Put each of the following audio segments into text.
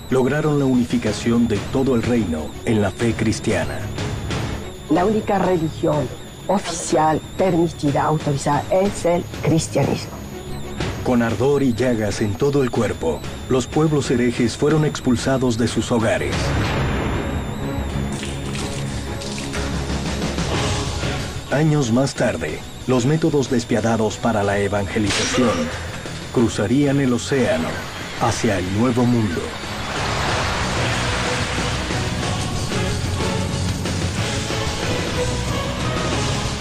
lograron la unificación de todo el reino en la fe cristiana. La única religión oficial, permitida, autorizada, es el cristianismo. Con ardor y llagas en todo el cuerpo, los pueblos herejes fueron expulsados de sus hogares. Años más tarde, los métodos despiadados para la evangelización cruzarían el océano hacia el Nuevo Mundo.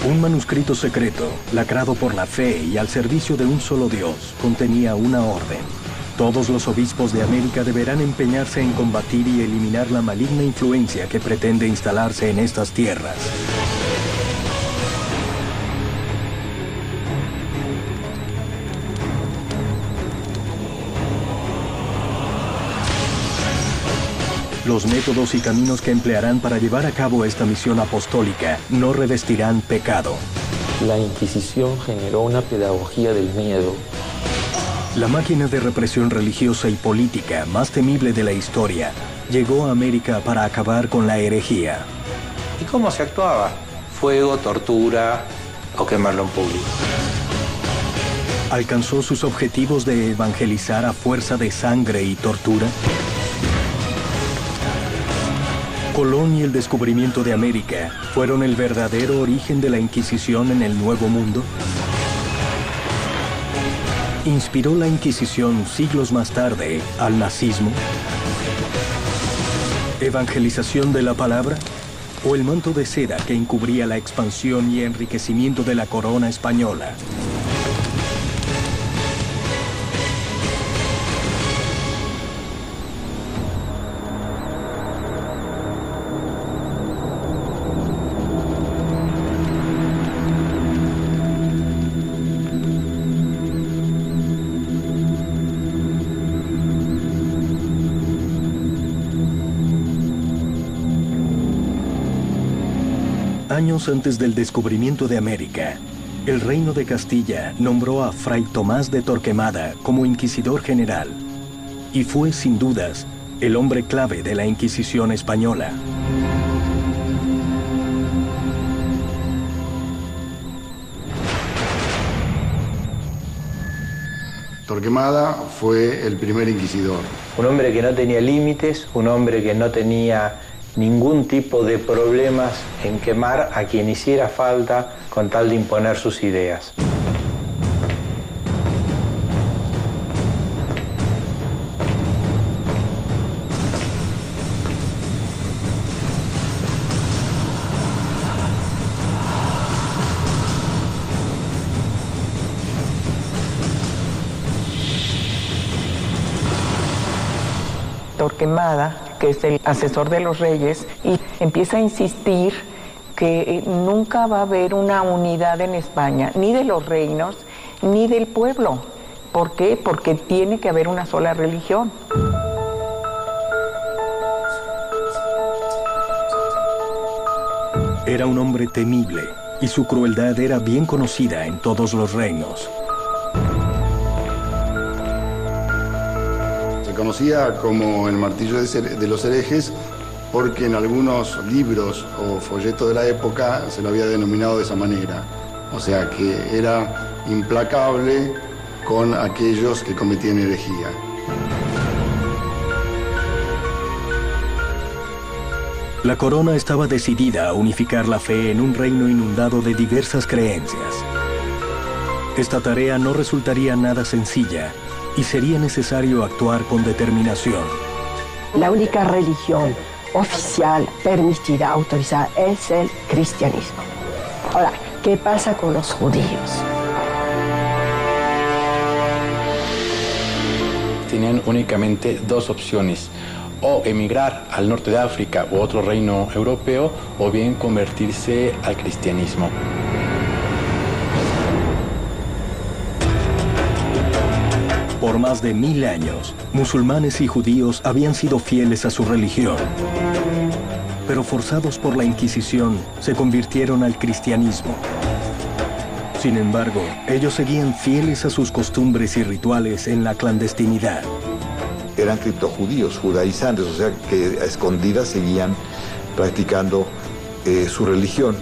Un manuscrito secreto, lacrado por la fe y al servicio de un solo Dios, contenía una orden. Todos los obispos de América deberán empeñarse en combatir y eliminar la maligna influencia que pretende instalarse en estas tierras. Los métodos y caminos que emplearán para llevar a cabo esta misión apostólica no revestirán pecado. La Inquisición generó una pedagogía del miedo. La máquina de represión religiosa y política más temible de la historia llegó a América para acabar con la herejía. ¿Y cómo se actuaba? Fuego, tortura o quemarlo en público. ¿Alcanzó sus objetivos de evangelizar a fuerza de sangre y tortura? Colón y el descubrimiento de América fueron el verdadero origen de la Inquisición en el Nuevo Mundo. ¿Inspiró la Inquisición siglos más tarde al nazismo? ¿Evangelización de la palabra? ¿O el manto de seda que encubría la expansión y enriquecimiento de la corona española? Años antes del descubrimiento de América, el Reino de Castilla nombró a Fray Tomás de Torquemada como inquisidor general y fue, sin dudas, el hombre clave de la Inquisición española. Torquemada fue el primer inquisidor. Un hombre que no tenía límites, un hombre que no tenía ningún tipo de problemas en quemar a quien hiciera falta con tal de imponer sus ideas. Torquemada, que es el asesor de los reyes, y empieza a insistir que nunca va a haber una unidad en España, ni de los reinos, ni del pueblo. ¿Por qué? Porque tiene que haber una sola religión. Era un hombre temible y su crueldad era bien conocida en todos los reinos. Conocía como el martillo de los herejes porque en algunos libros o folletos de la época se lo había denominado de esa manera. O sea que era implacable con aquellos que cometían herejía. La corona estaba decidida a unificar la fe en un reino inundado de diversas creencias. Esta tarea no resultaría nada sencilla y sería necesario actuar con determinación. La única religión oficial, permitida, autorizada, es el cristianismo. Ahora, ¿qué pasa con los judíos? Tenían únicamente dos opciones: o emigrar al norte de África u otro reino europeo, o bien convertirse al cristianismo. Por más de 1000 años, musulmanes y judíos habían sido fieles a su religión. Pero forzados por la Inquisición, se convirtieron al cristianismo. Sin embargo, ellos seguían fieles a sus costumbres y rituales en la clandestinidad. eran criptojudíos, judaizantes, o sea que a escondidas seguían practicando su religión.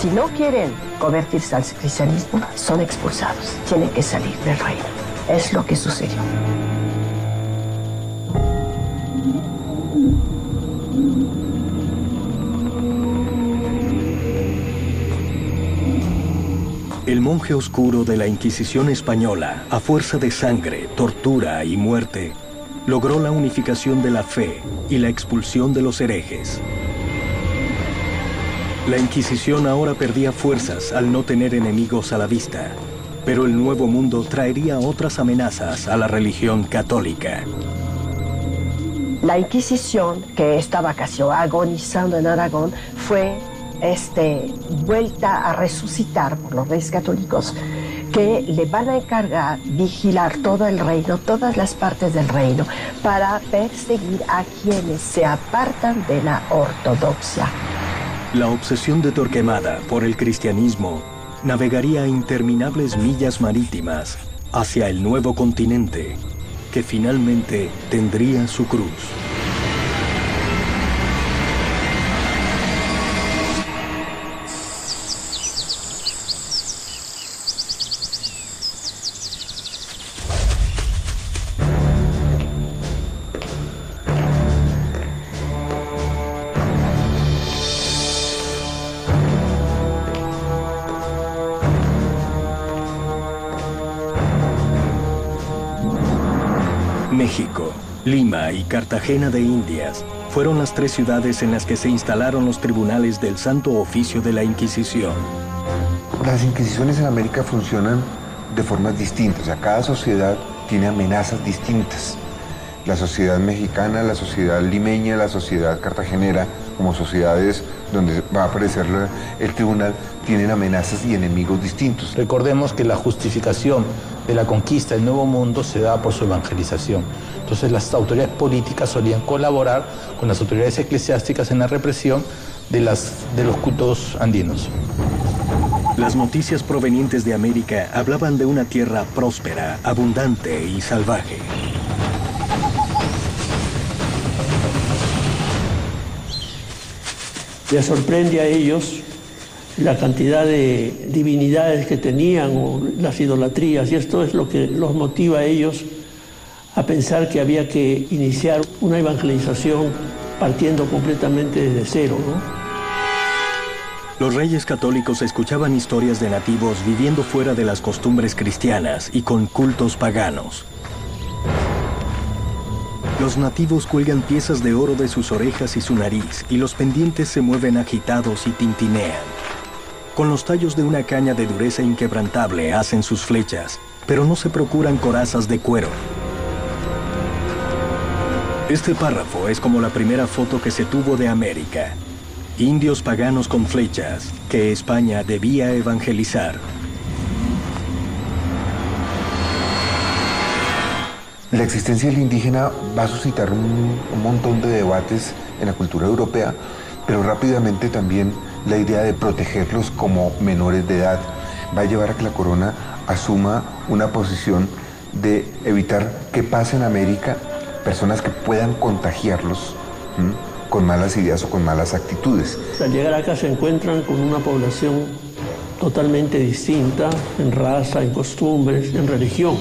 Si no quieren convertirse al cristianismo, son expulsados, tienen que salir del reino. Es lo que sucedió. El monje oscuro de la Inquisición española, a fuerza de sangre, tortura y muerte, logró la unificación de la fe y la expulsión de los herejes. La Inquisición ahora perdía fuerzas al no tener enemigos a la vista, pero el Nuevo Mundo traería otras amenazas a la religión católica. La Inquisición, que estaba casi agonizando en Aragón, fue vuelta a resucitar por los reyes católicos, que le van a encargar vigilar todo el reino, todas las partes del reino, para perseguir a quienes se apartan de la ortodoxia. La obsesión de Torquemada por el cristianismo navegaría interminables millas marítimas hacia el nuevo continente, que finalmente tendría su cruz. México, Lima y Cartagena de Indias fueron las tres ciudades en las que se instalaron los tribunales del Santo Oficio de la Inquisición. Las inquisiciones en América funcionan de formas distintas, o sea, cada sociedad tiene amenazas distintas. La sociedad mexicana, la sociedad limeña, la sociedad cartagenera, como sociedades donde va a aparecer el tribunal, tienen amenazas y enemigos distintos. Recordemos que la justificación de la conquista del Nuevo Mundo se da por su evangelización. Entonces las autoridades políticas solían colaborar con las autoridades eclesiásticas en la represión de los cultos andinos. Las noticias provenientes de América hablaban de una tierra próspera, abundante y salvaje. Les sorprende a ellos la cantidad de divinidades que tenían o las idolatrías, y esto es lo que los motiva a ellos a pensar que había que iniciar una evangelización partiendo completamente desde cero, ¿no? Los reyes católicos escuchaban historias de nativos viviendo fuera de las costumbres cristianas y con cultos paganos. Los nativos cuelgan piezas de oro de sus orejas y su nariz, y los pendientes se mueven agitados y tintinean. Con los tallos de una caña de dureza inquebrantable hacen sus flechas, pero no se procuran corazas de cuero. Este párrafo es como la primera foto que se tuvo de América. Indios paganos con flechas que España debía evangelizar. La existencia del indígena va a suscitar un montón de debates en la cultura europea, pero rápidamente también la idea de protegerlos como menores de edad va a llevar a que la corona asuma una posición de evitar que pase en América personas que puedan contagiarlos con malas ideas o con malas actitudes. Al llegar acá se encuentran con una población totalmente distinta en raza, en costumbres, en religión.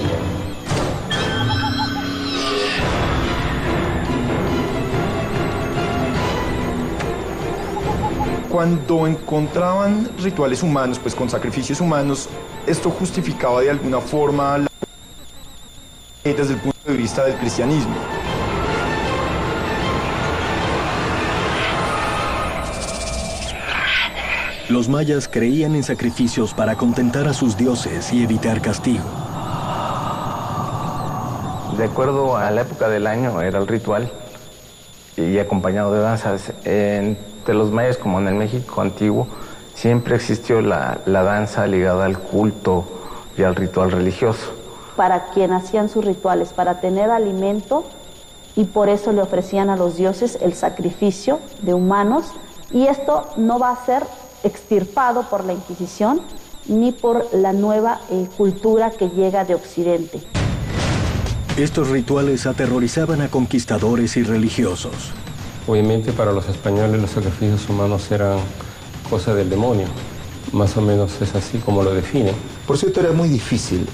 Cuando encontraban rituales humanos, pues con sacrificios humanos, esto justificaba de alguna forma desde el punto de vista del cristianismo. Los mayas creían en sacrificios para contentar a sus dioses y evitar castigo. De acuerdo a la época del año era el ritual y acompañado de danzas. Entre los mayas, como en el México antiguo, siempre existió la danza ligada al culto y al ritual religioso. Para quien hacían sus rituales, para tener alimento, y por eso le ofrecían a los dioses el sacrificio de humanos, y esto no va a ser extirpado por la Inquisición ni por la nueva cultura que llega de Occidente. Estos rituales aterrorizaban a conquistadores y religiosos. Obviamente para los españoles los sacrificios humanos eran cosa del demonio. Más o menos es así como lo definen. Por cierto, era muy difícil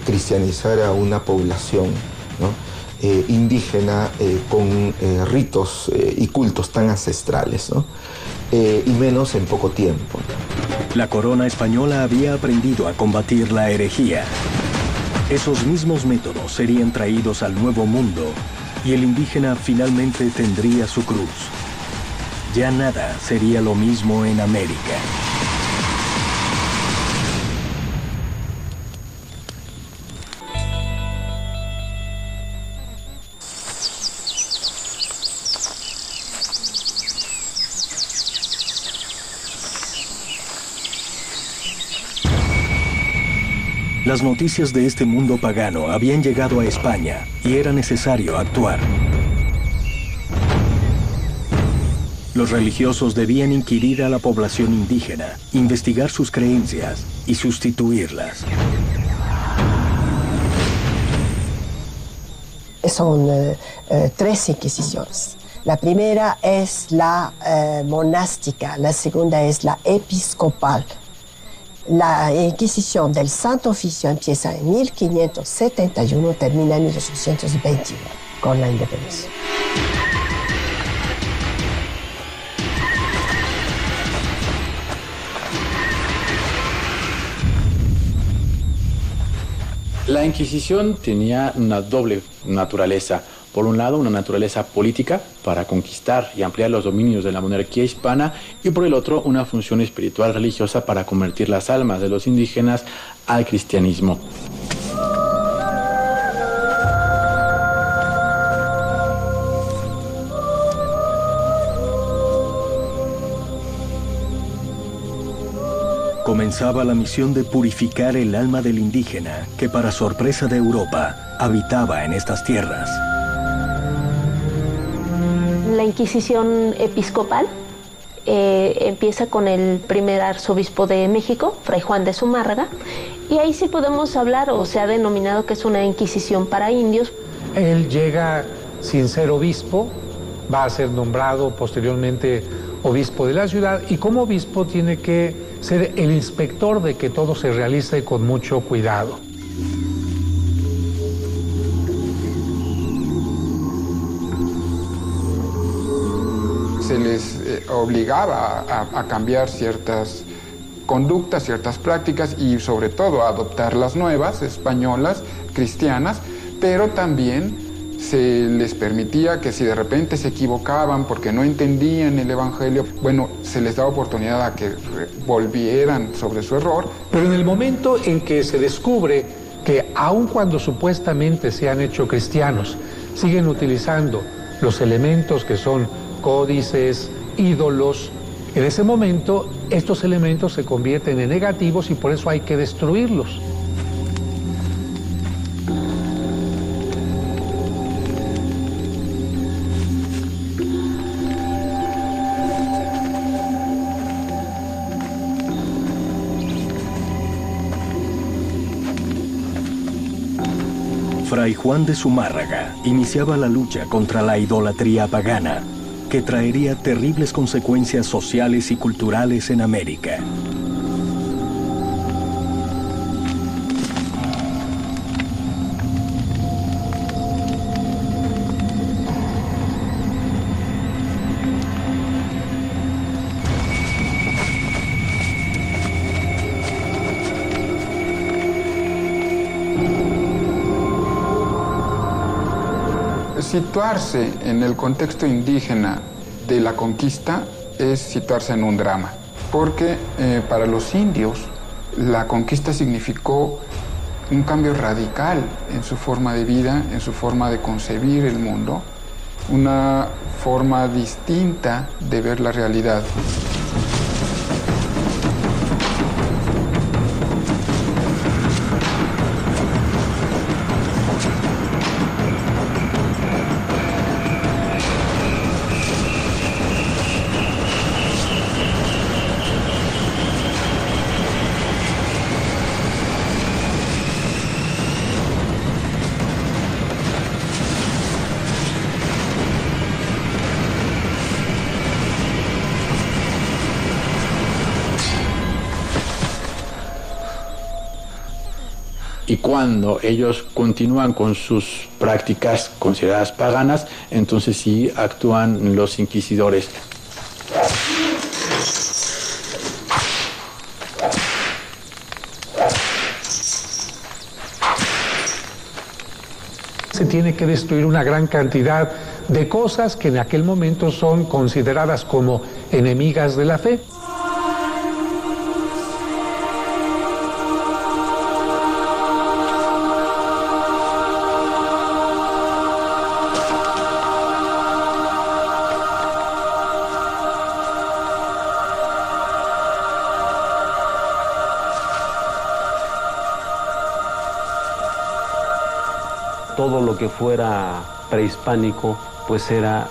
cristianizar a una población, ¿no? Indígena con ritos y cultos tan ancestrales, ¿no? Y menos en poco tiempo. La corona española había aprendido a combatir la herejía. Esos mismos métodos serían traídos al Nuevo Mundo y el indígena finalmente tendría su cruz. Ya nada sería lo mismo en América. Las noticias de este mundo pagano habían llegado a España y era necesario actuar. Los religiosos debían inquirir a la población indígena, investigar sus creencias y sustituirlas. Son tres inquisiciones. La primera es la monástica, la segunda es la episcopal. La Inquisición del Santo Oficio empieza en 1571, termina en 1821, con la independencia. La Inquisición tenía una doble naturaleza. Por un lado, una naturaleza política para conquistar y ampliar los dominios de la monarquía hispana, y por el otro, una función espiritual religiosa para convertir las almas de los indígenas al cristianismo. Comenzaba la misión de purificar el alma del indígena que, para sorpresa de Europa, habitaba en estas tierras. La Inquisición episcopal empieza con el primer arzobispo de México, Fray Juan de Zumárraga, y ahí sí podemos hablar, o se ha denominado que es una Inquisición para indios. Él llega sin ser obispo, va a ser nombrado posteriormente obispo de la ciudad, y como obispo tiene que ser el inspector de que todo se realice con mucho cuidado. Se les obligaba a cambiar ciertas conductas, ciertas prácticas y sobre todo a adoptar las nuevas, españolas, cristianas, pero también se les permitía que si de repente se equivocaban porque no entendían el Evangelio, bueno, se les daba oportunidad a que volvieran sobre su error. Pero en el momento en que se descubre que aun cuando supuestamente se han hecho cristianos, siguen utilizando los elementos que son códices, ídolos, en ese momento estos elementos se convierten en negativos y por eso hay que destruirlos. Fray Juan de Zumárraga iniciaba la lucha contra la idolatría pagana, que traería terribles consecuencias sociales y culturales en América. Situarse en el contexto indígena de la conquista es situarse en un drama, porque para los indios la conquista significó un cambio radical en su forma de vida, en su forma de concebir el mundo, una forma distinta de ver la realidad. y cuando ellos continúan con sus prácticas consideradas paganas, entonces sí actúan los inquisidores. Se tiene que destruir una gran cantidad de cosas que en aquel momento son consideradas como enemigas de la fe. Todo lo que fuera prehispánico, pues era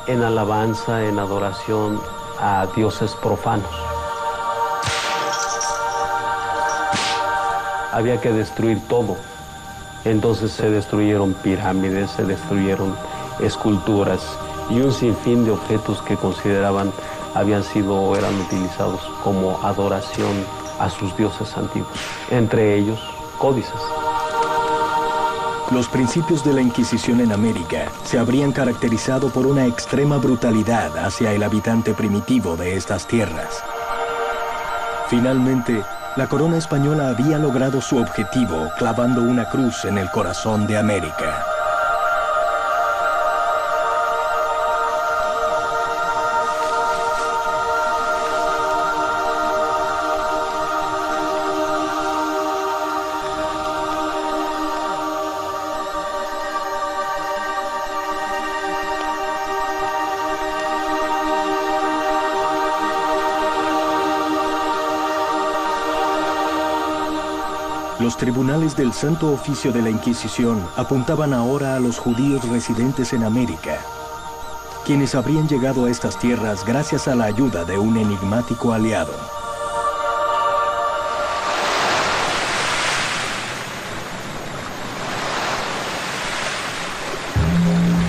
en alabanza, en adoración a dioses profanos. Había que destruir todo. Entonces se destruyeron pirámides, se destruyeron esculturas y un sinfín de objetos que consideraban habían sido o eran utilizados como adoración a sus dioses antiguos, entre ellos códices. Los principios de la Inquisición en América se habrían caracterizado por una extrema brutalidad hacia el habitante primitivo de estas tierras. Finalmente, la corona española había logrado su objetivo clavando una cruz en el corazón de América. Los tribunales del Santo Oficio de la Inquisición apuntaban ahora a los judíos residentes en América, quienes habrían llegado a estas tierras gracias a la ayuda de un enigmático aliado.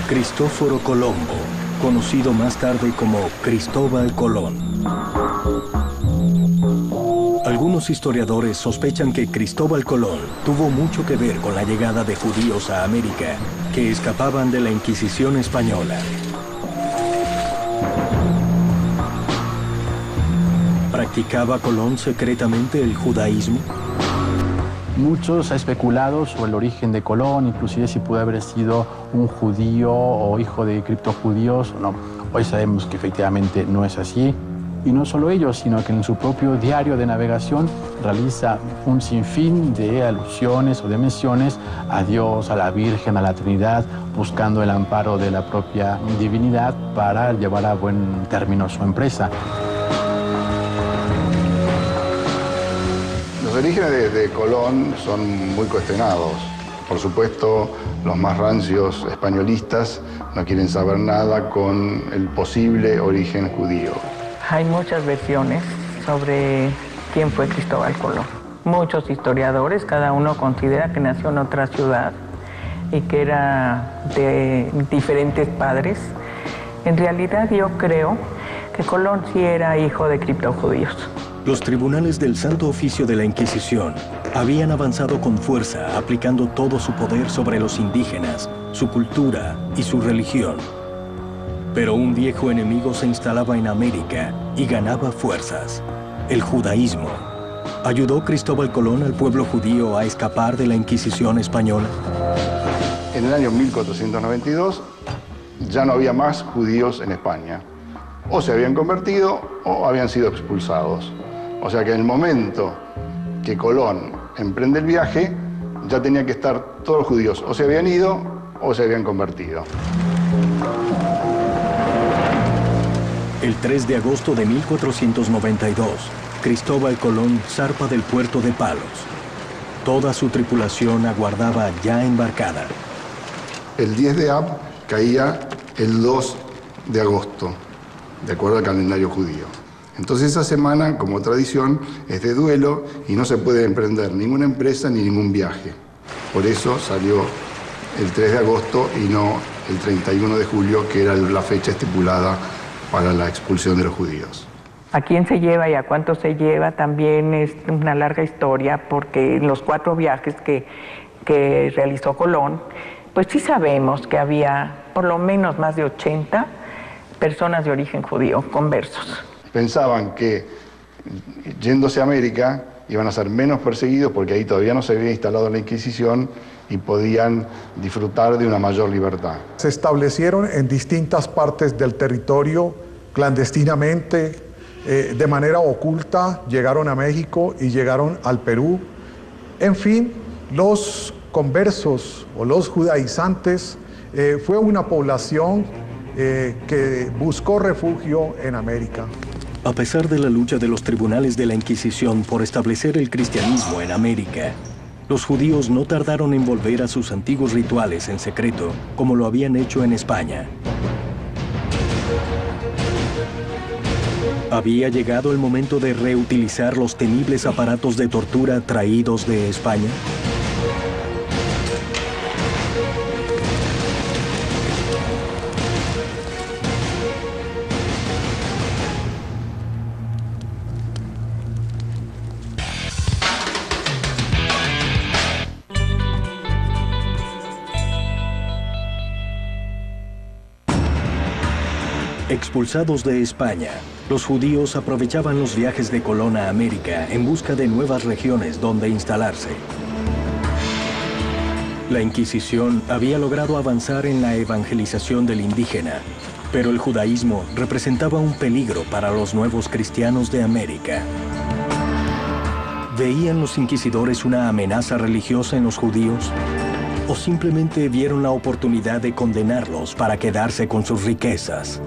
Cristóforo Colombo, conocido más tarde como Cristóbal Colón. Algunos historiadores sospechan que Cristóbal Colón tuvo mucho que ver con la llegada de judíos a América que escapaban de la Inquisición española. ¿Practicaba Colón secretamente el judaísmo? Muchos han especulado sobre el origen de Colón, inclusive si pudo haber sido un judío o hijo de criptojudíos o no. Hoy sabemos que efectivamente no es así. Y no solo ellos, sino que en su propio diario de navegación realiza un sinfín de alusiones o de menciones a Dios, a la Virgen, a la Trinidad, buscando el amparo de la propia divinidad para llevar a buen término su empresa. Los orígenes de Colón son muy cuestionados. Por supuesto, los más rancios españolistas no quieren saber nada con el posible origen judío. Hay muchas versiones sobre quién fue Cristóbal Colón. Muchos historiadores, cada uno considera que nació en otra ciudad y que era de diferentes padres. En realidad yo creo que Colón sí era hijo de criptojudíos. Los tribunales del Santo Oficio de la Inquisición habían avanzado con fuerza, aplicando todo su poder sobre los indígenas, su cultura y su religión. Pero un viejo enemigo se instalaba en América y ganaba fuerzas: el judaísmo. ¿Ayudó Cristóbal Colón al pueblo judío a escapar de la Inquisición española? En el año 1492 ya no había más judíos en España. O se habían convertido o habían sido expulsados. O sea que en el momento que Colón emprende el viaje, ya tenían que estar todos los judíos o se habían ido o se habían convertido. El 3 de agosto de 1492, Cristóbal Colón zarpa del puerto de Palos. Toda su tripulación aguardaba ya embarcada. El 10 de Ab caía el 2 de agosto, de acuerdo al calendario judío. Entonces esa semana, como tradición, es de duelo y no se puede emprender ninguna empresa ni ningún viaje. Por eso salió el 3 de agosto y no el 31 de julio, que era la fecha estipulada para la expulsión de los judíos. ¿A quién se lleva y a cuánto se lleva? También es una larga historia, porque en los 4 viajes que realizó Colón, pues sí sabemos que había por lo menos más de 80 personas de origen judío, conversos. Pensaban que yéndose a América iban a ser menos perseguidos porque ahí todavía no se había instalado la Inquisición y podían disfrutar de una mayor libertad. Se establecieron en distintas partes del territorio clandestinamente, de manera oculta, llegaron a México y llegaron al Perú. En fin, los conversos o los judaizantes fue una población que buscó refugio en América. A pesar de la lucha de los tribunales de la Inquisición por establecer el cristianismo en América, los judíos no tardaron en volver a sus antiguos rituales en secreto, como lo habían hecho en España. ¿Había llegado el momento de reutilizar los temibles aparatos de tortura traídos de España? Expulsados de España, los judíos aprovechaban los viajes de Colón a América en busca de nuevas regiones donde instalarse. La Inquisición había logrado avanzar en la evangelización del indígena, pero el judaísmo representaba un peligro para los nuevos cristianos de América. ¿Veían los inquisidores una amenaza religiosa en los judíos? ¿O simplemente vieron la oportunidad de condenarlos para quedarse con sus riquezas?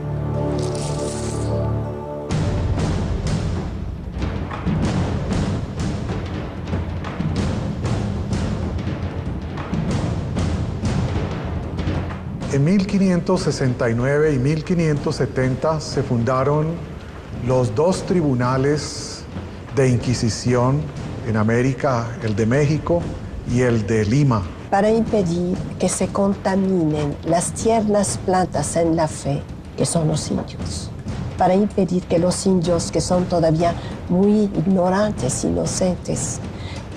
En 1569 y 1570 se fundaron los 2 tribunales de Inquisición en América, el de México y el de Lima. Para impedir que se contaminen las tiernas plantas en la fe, que son los indios. Para impedir que los indios, que son todavía muy ignorantes, inocentes,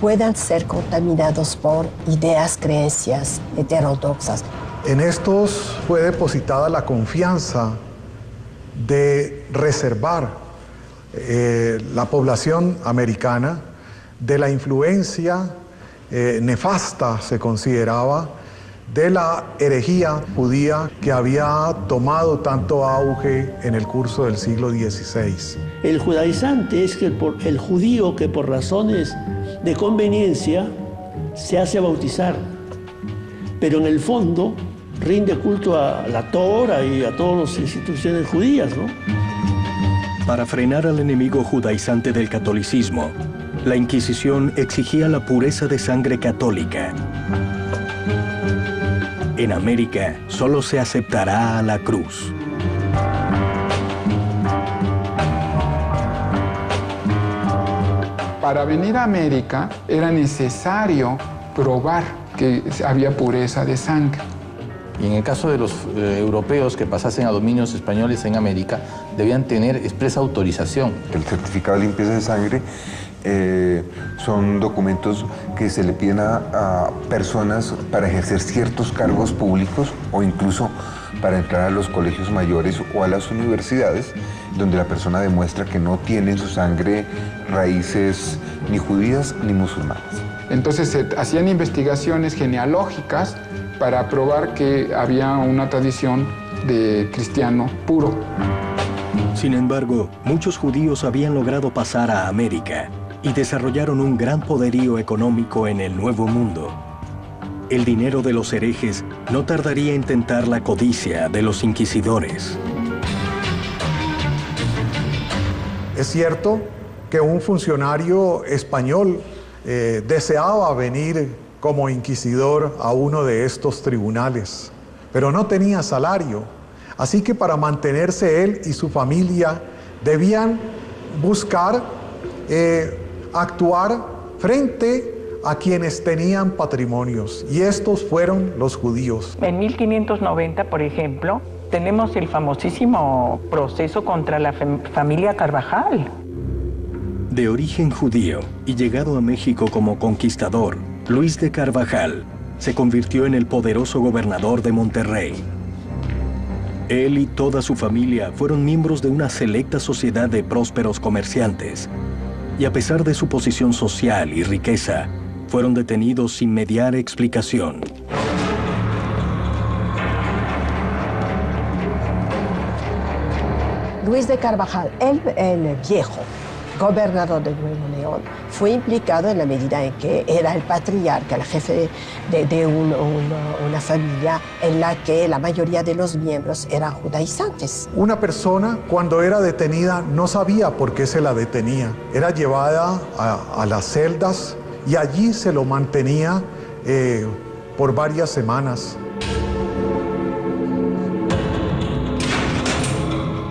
puedan ser contaminados por ideas, creencias heterodoxas. En estos fue depositada la confianza de reservar la población americana de la influencia nefasta, se consideraba, de la herejía judía que había tomado tanto auge en el curso del siglo XVI. El judaizante es el judío que por razones de conveniencia se hace bautizar, pero en el fondo rinde culto a la Torah y a todas las instituciones judías, ¿no? Para frenar al enemigo judaizante del catolicismo, la Inquisición exigía la pureza de sangre católica. En América solo se aceptará a la cruz. Para venir a América era necesario probar que había pureza de sangre. Y en el caso de los europeos que pasasen a dominios españoles en América, debían tener expresa autorización. El certificado de limpieza de sangre son documentos que se le piden a personas para ejercer ciertos cargos públicos o incluso para entrar a los colegios mayores o a las universidades, donde la persona demuestra que no tiene en su sangre raíces ni judías ni musulmanas. Entonces se hacían investigaciones genealógicas para probar que había una tradición de cristiano puro. Sin embargo, muchos judíos habían logrado pasar a América y desarrollaron un gran poderío económico en el Nuevo Mundo. El dinero de los herejes no tardaría en tentar la codicia de los inquisidores. Es cierto que un funcionario español deseaba venir como inquisidor a uno de estos tribunales, pero no tenía salario. Así que para mantenerse él y su familia debían buscar actuar frente a quienes tenían patrimonios, y estos fueron los judíos. En 1590, por ejemplo, tenemos el famosísimo proceso contra la familia Carvajal. De origen judío y llegado a México como conquistador, Luis de Carvajal se convirtió en el poderoso gobernador de Monterrey. Él y toda su familia fueron miembros de una selecta sociedad de prósperos comerciantes, y a pesar de su posición social y riqueza, fueron detenidos sin mediar explicación. Luis de Carvajal, el viejo gobernador de Nuevo León, fue implicado en la medida en que era el patriarca, el jefe de una familia en la que la mayoría de los miembros eran judaizantes. Una persona, cuando era detenida, no sabía por qué se la detenía. Era llevada a las celdas y allí se lo mantenía por varias semanas.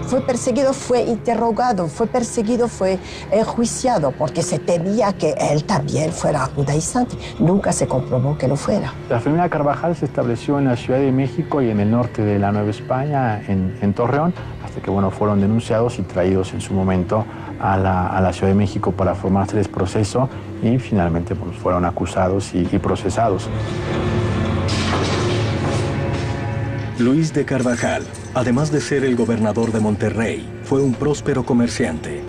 Fue perseguido, fue interrogado, fue perseguido, fue enjuiciado, porque se temía que él también fuera judaizante. Nunca se comprobó que lo fuera. La familia Carvajal se estableció en la Ciudad de México y en el norte de la Nueva España, en Torreón, hasta que fueron denunciados y traídos en su momento a la Ciudad de México para formarse el proceso y finalmente fueron acusados y procesados. Luis de Carvajal, además de ser el gobernador de Monterrey, fue un próspero comerciante.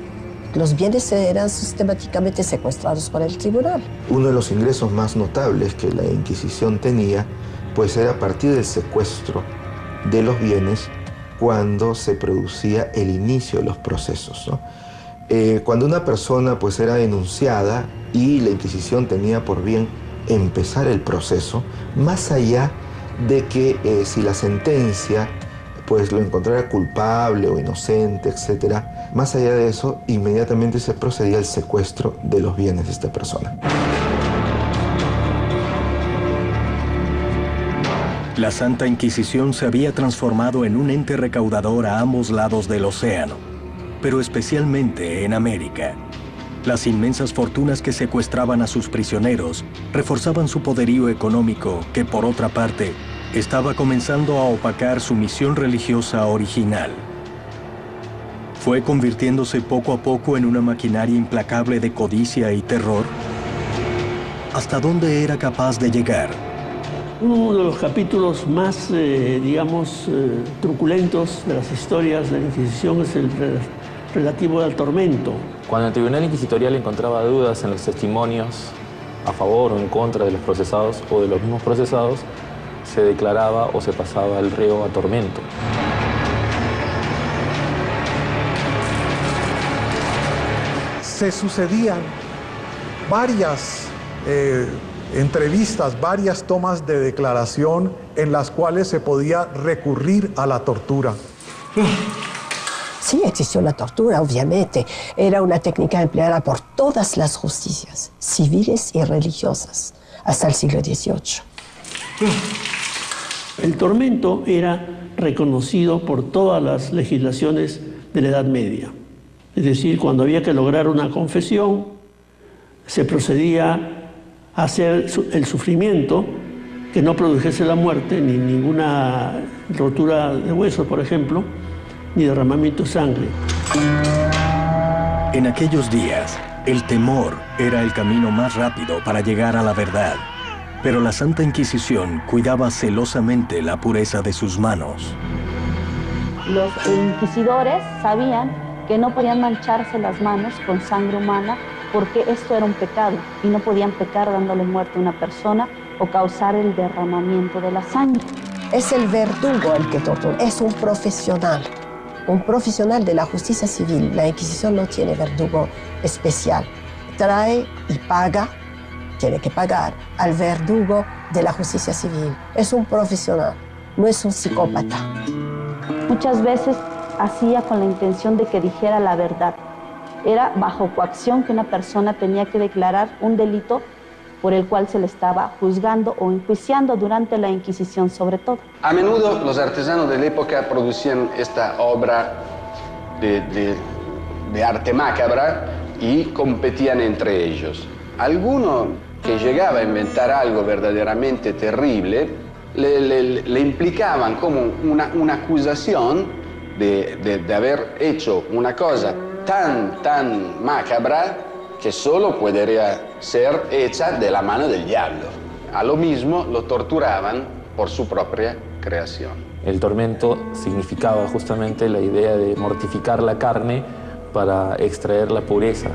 Los bienes eran sistemáticamente secuestrados por el tribunal. Uno de los ingresos más notables que la Inquisición tenía, pues era a partir del secuestro de los bienes cuando se producía el inicio de los procesos, ¿no? Cuando una persona pues era denunciada y la Inquisición tenía por bien empezar el proceso, más allá de que si la sentencia pues lo encontrara culpable o inocente, etc. Más allá de eso, inmediatamente se procedía al secuestro de los bienes de esta persona. La Santa Inquisición se había transformado en un ente recaudador a ambos lados del océano, pero especialmente en América. Las inmensas fortunas que secuestraban a sus prisioneros reforzaban su poderío económico que, por otra parte, estaba comenzando a opacar su misión religiosa original. ¿Fue convirtiéndose poco a poco en una maquinaria implacable de codicia y terror? ¿Hasta dónde era capaz de llegar? Uno de los capítulos más, truculentos de las historias de la Inquisición es el relativo al tormento. Cuando el Tribunal Inquisitorial encontraba dudas en los testimonios a favor o en contra de los procesados o de los mismos procesados, se declaraba o se pasaba al reo a tormento. Se sucedían varias entrevistas, varias tomas de declaración en las cuales se podía recurrir a la tortura. Sí, existió la tortura, obviamente. Era una técnica empleada por todas las justicias, civiles y religiosas, hasta el siglo XVIII. El tormento era reconocido por todas las legislaciones de la Edad Media. Es decir, cuando había que lograr una confesión, se procedía a hacer el sufrimiento que no produjese la muerte, ni ninguna rotura de huesos, por ejemplo, ni derramamiento de sangre. En aquellos días, el temor era el camino más rápido para llegar a la verdad, pero la Santa Inquisición cuidaba celosamente la pureza de sus manos. Los inquisidores sabían que no podían mancharse las manos con sangre humana porque esto era un pecado y no podían pecar dándole muerte a una persona o causar el derramamiento de la sangre. Es el verdugo el que tortura, es un profesional de la justicia civil. La Inquisición no tiene verdugo especial. Trae y paga, tiene que pagar al verdugo de la justicia civil. Es un profesional, no es un psicópata. Muchas veces hacía con la intención de que dijera la verdad. Era bajo coacción que una persona tenía que declarar un delito por el cual se le estaba juzgando o enjuiciando durante la Inquisición sobre todo. A menudo los artesanos de la época producían esta obra de arte macabra y competían entre ellos. Alguno que llegaba a inventar algo verdaderamente terrible le implicaban como una acusación de haber hecho una cosa tan macabra que solo podría ser hecha de la mano del diablo. A lo mismo lo torturaban por su propia creación. El tormento significaba justamente la idea de mortificar la carne para extraer la pureza.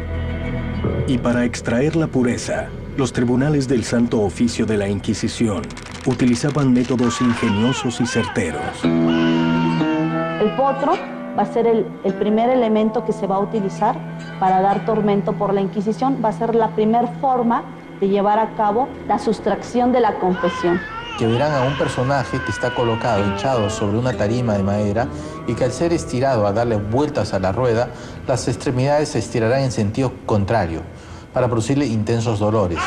Y para extraer la pureza, los tribunales del Santo Oficio de la Inquisición utilizaban métodos ingeniosos y certeros. El potro va a ser el primer elemento que se va a utilizar para dar tormento por la Inquisición. Va a ser la primera forma de llevar a cabo la sustracción de la confesión. Que verán a un personaje que está colocado, hinchado sobre una tarima de madera y que al ser estirado a darle vueltas a la rueda, las extremidades se estirarán en sentido contrario para producirle intensos dolores.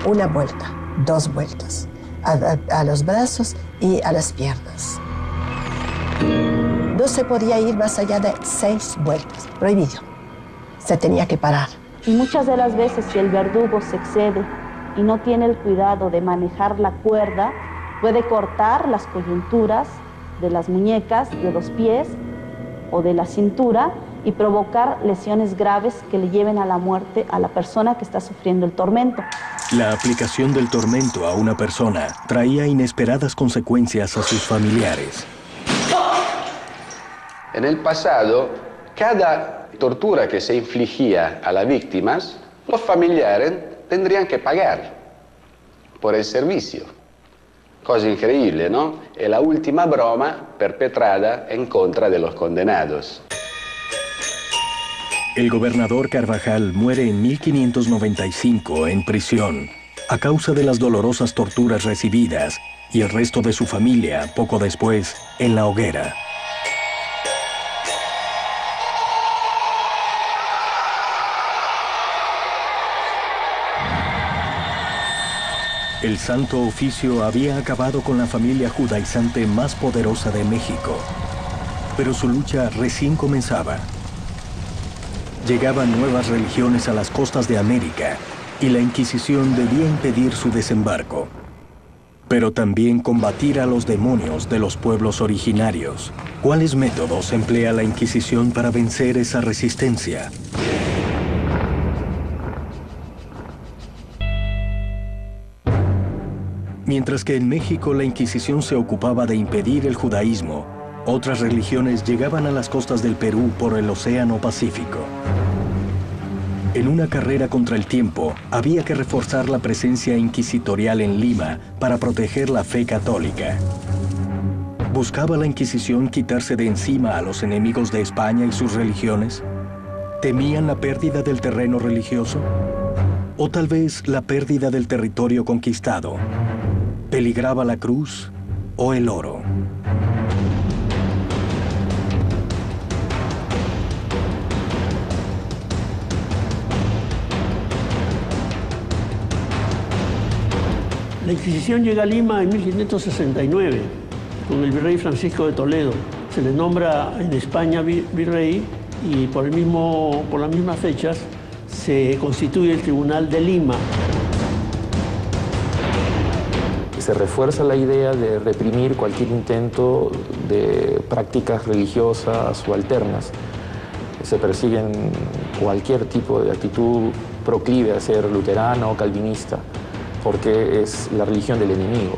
Una vuelta, 2 vueltas, a los brazos y a las piernas. No se podía ir más allá de 6 vueltas, prohibido. Se tenía que parar. Y muchas de las veces, si el verdugo se excede y no tiene el cuidado de manejar la cuerda, puede cortar las coyunturas de las muñecas, de los pies o de la cintura y provocar lesiones graves que le lleven a la muerte a la persona que está sufriendo el tormento. La aplicación del tormento a una persona traía inesperadas consecuencias a sus familiares. En el pasado, cada tortura que se infligía a las víctimas, los familiares tendrían que pagar por el servicio. Cosa increíble, ¿no? Es la última broma perpetrada en contra de los condenados. El gobernador Carvajal muere en 1595 en prisión a causa de las dolorosas torturas recibidas y el resto de su familia poco después en la hoguera. El Santo Oficio había acabado con la familia judaizante más poderosa de México, pero su lucha recién comenzaba. Llegaban nuevas religiones a las costas de América y la Inquisición debía impedir su desembarco, pero también combatir a los demonios de los pueblos originarios. ¿Cuáles métodos emplea la Inquisición para vencer esa resistencia? Mientras que en México la Inquisición se ocupaba de impedir el judaísmo, otras religiones llegaban a las costas del Perú por el Océano Pacífico. En una carrera contra el tiempo, había que reforzar la presencia inquisitorial en Lima para proteger la fe católica. ¿Buscaba la Inquisición quitarse de encima a los enemigos de España y sus religiones? ¿Temían la pérdida del terreno religioso? ¿O tal vez la pérdida del territorio conquistado? ¿Peligraba la cruz o el oro? La Inquisición llega a Lima en 1569 con el virrey Francisco de Toledo. Se le nombra en España virrey y por las mismas fechas se constituye el Tribunal de Lima. Se refuerza la idea de reprimir cualquier intento de prácticas religiosas o alternas. Se persiguen cualquier tipo de actitud proclive a ser luterano o calvinista, porque es la religión del enemigo.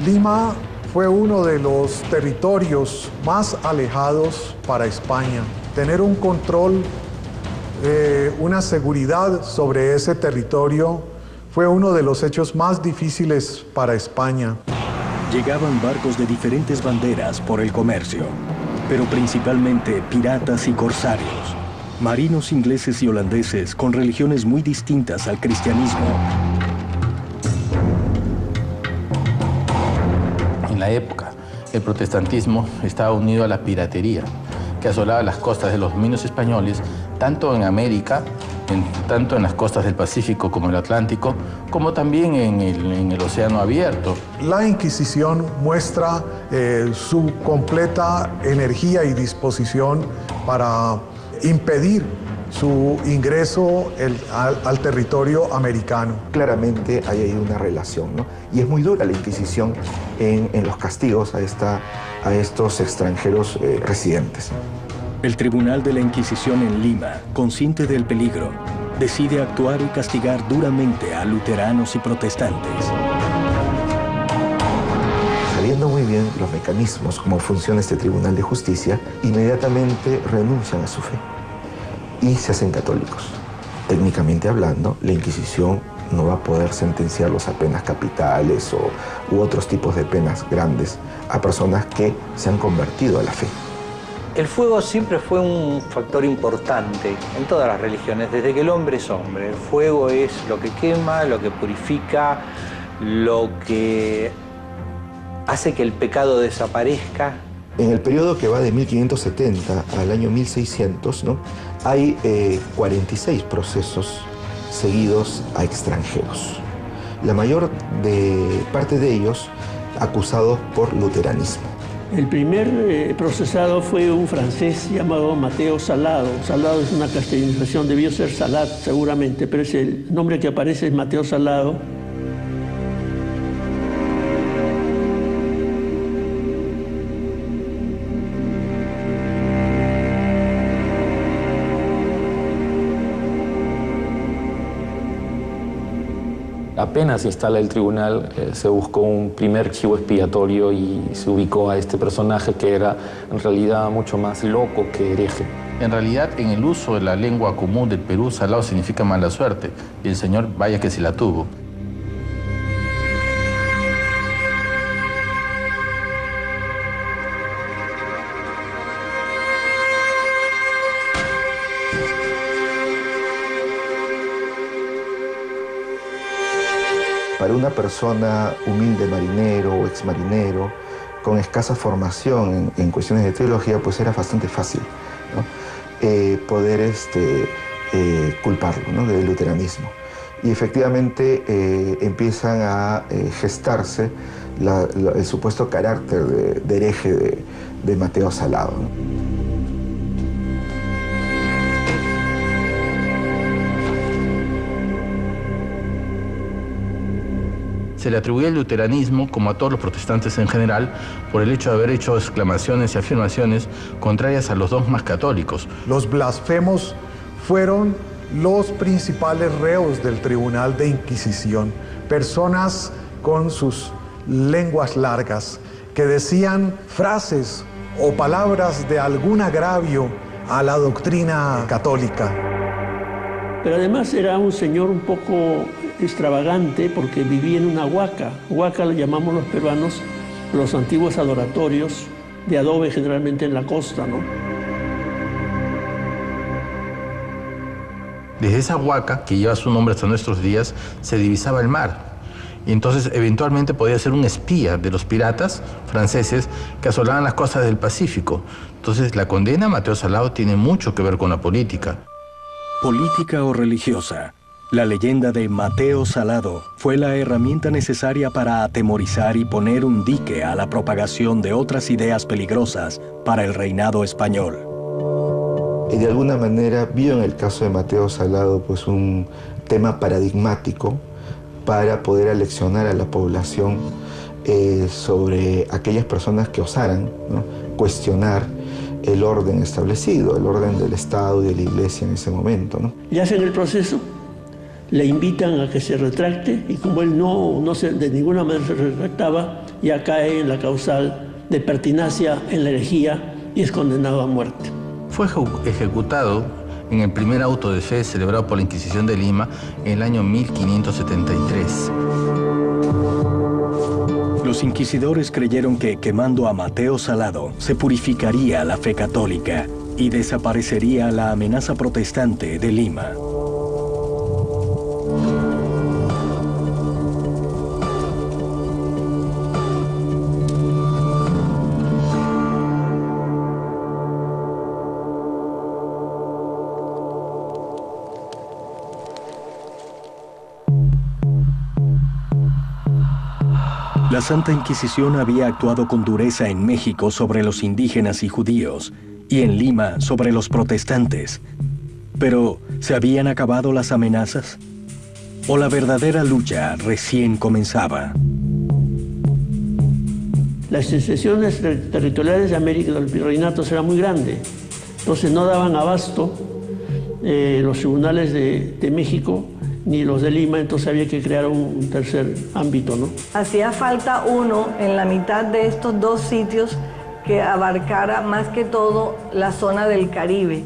Lima fue uno de los territorios más alejados para España. Tener un control, una seguridad sobre ese territorio fue uno de los hechos más difíciles para España. Llegaban barcos de diferentes banderas por el comercio, pero principalmente piratas y corsarios, marinos ingleses y holandeses con religiones muy distintas al cristianismo. En la época, el protestantismo estaba unido a la piratería, que asolaba las costas de los dominios españoles, tanto en América, tanto en las costas del Pacífico como el Atlántico, como también en el océano abierto. La Inquisición muestra su completa energía y disposición para impedir su ingreso al territorio americano. Claramente hay ahí una relación, ¿no? Y es muy dura la Inquisición en los castigos a estos extranjeros residentes. El Tribunal de la Inquisición en Lima, consciente del peligro, decide actuar y castigar duramente a luteranos y protestantes. Sabiendo muy bien los mecanismos, cómo funciona este Tribunal de Justicia, inmediatamente renuncian a su fe y se hacen católicos. Técnicamente hablando, la Inquisición no va a poder sentenciarlos a penas capitales u otros tipos de penas grandes a personas que se han convertido a la fe. El fuego siempre fue un factor importante en todas las religiones, desde que el hombre es hombre. El fuego es lo que quema, lo que purifica, lo que hace que el pecado desaparezca. En el periodo que va de 1570 al año 1600, ¿no? Hay 46 procesos seguidos a extranjeros. La mayor parte de ellos acusados por luteranismo. El primer procesado fue un francés llamado Mateo Salado. Salado es una castellanización, debió ser Salat seguramente, pero es el nombre que aparece es Mateo Salado. Apenas se instala el tribunal, se buscó un primer chivo expiatorio y se ubicó a este personaje que era en realidad mucho más loco que hereje. En realidad, en el uso de la lengua común del Perú, salado significa mala suerte, y el señor vaya que sí la tuvo. Para una persona humilde, marinero o exmarinero, con escasa formación en cuestiones de teología, pues era bastante fácil, ¿no? Poder culparlo, ¿no? Del luteranismo. Y efectivamente empiezan a gestarse el supuesto carácter de hereje de Mateo Salado, ¿no? Se le atribuye el luteranismo, como a todos los protestantes en general, por el hecho de haber hecho exclamaciones y afirmaciones contrarias a los dogmas católicos. Los blasfemos fueron los principales reos del Tribunal de Inquisición, personas con sus lenguas largas que decían frases o palabras de algún agravio a la doctrina católica. Pero además era un señor un poco extravagante porque vivía en una huaca. Huaca le llamamos los peruanos los antiguos adoratorios de adobe, generalmente en la costa, ¿no? Desde esa huaca, que lleva su nombre hasta nuestros días, se divisaba el mar. Y entonces eventualmente podía ser un espía de los piratas franceses que asolaban las costas del Pacífico. Entonces la condena a Mateo Salado tiene mucho que ver con la política. Política o religiosa. La leyenda de Mateo Salado fue la herramienta necesaria para atemorizar y poner un dique a la propagación de otras ideas peligrosas para el reinado español. Y de alguna manera vio en el caso de Mateo Salado pues un tema paradigmático para poder aleccionar a la población sobre aquellas personas que osaran, ¿no?, cuestionar el orden establecido, el orden del Estado y de la Iglesia en ese momento, ¿no? Le hacen el proceso, le invitan a que se retracte y como él de ninguna manera se retractaba, ya cae en la causal de pertinacia en la herejía y es condenado a muerte. Fue ejecutado en el primer auto de fe celebrado por la Inquisición de Lima en el año 1573. Los inquisidores creyeron que quemando a Mateo Salado se purificaría la fe católica y desaparecería la amenaza protestante de Lima. La Santa Inquisición había actuado con dureza en México sobre los indígenas y judíos, y en Lima sobre los protestantes. Pero, ¿se habían acabado las amenazas? ¿O la verdadera lucha recién comenzaba? Las extensiones territoriales de América del virreinato eran muy grandes, entonces no daban abasto los tribunales de México ni los de Lima, entonces había que crear un tercer ámbito, ¿no? Hacía falta uno en la mitad de estos dos sitios que abarcara más que todo la zona del Caribe.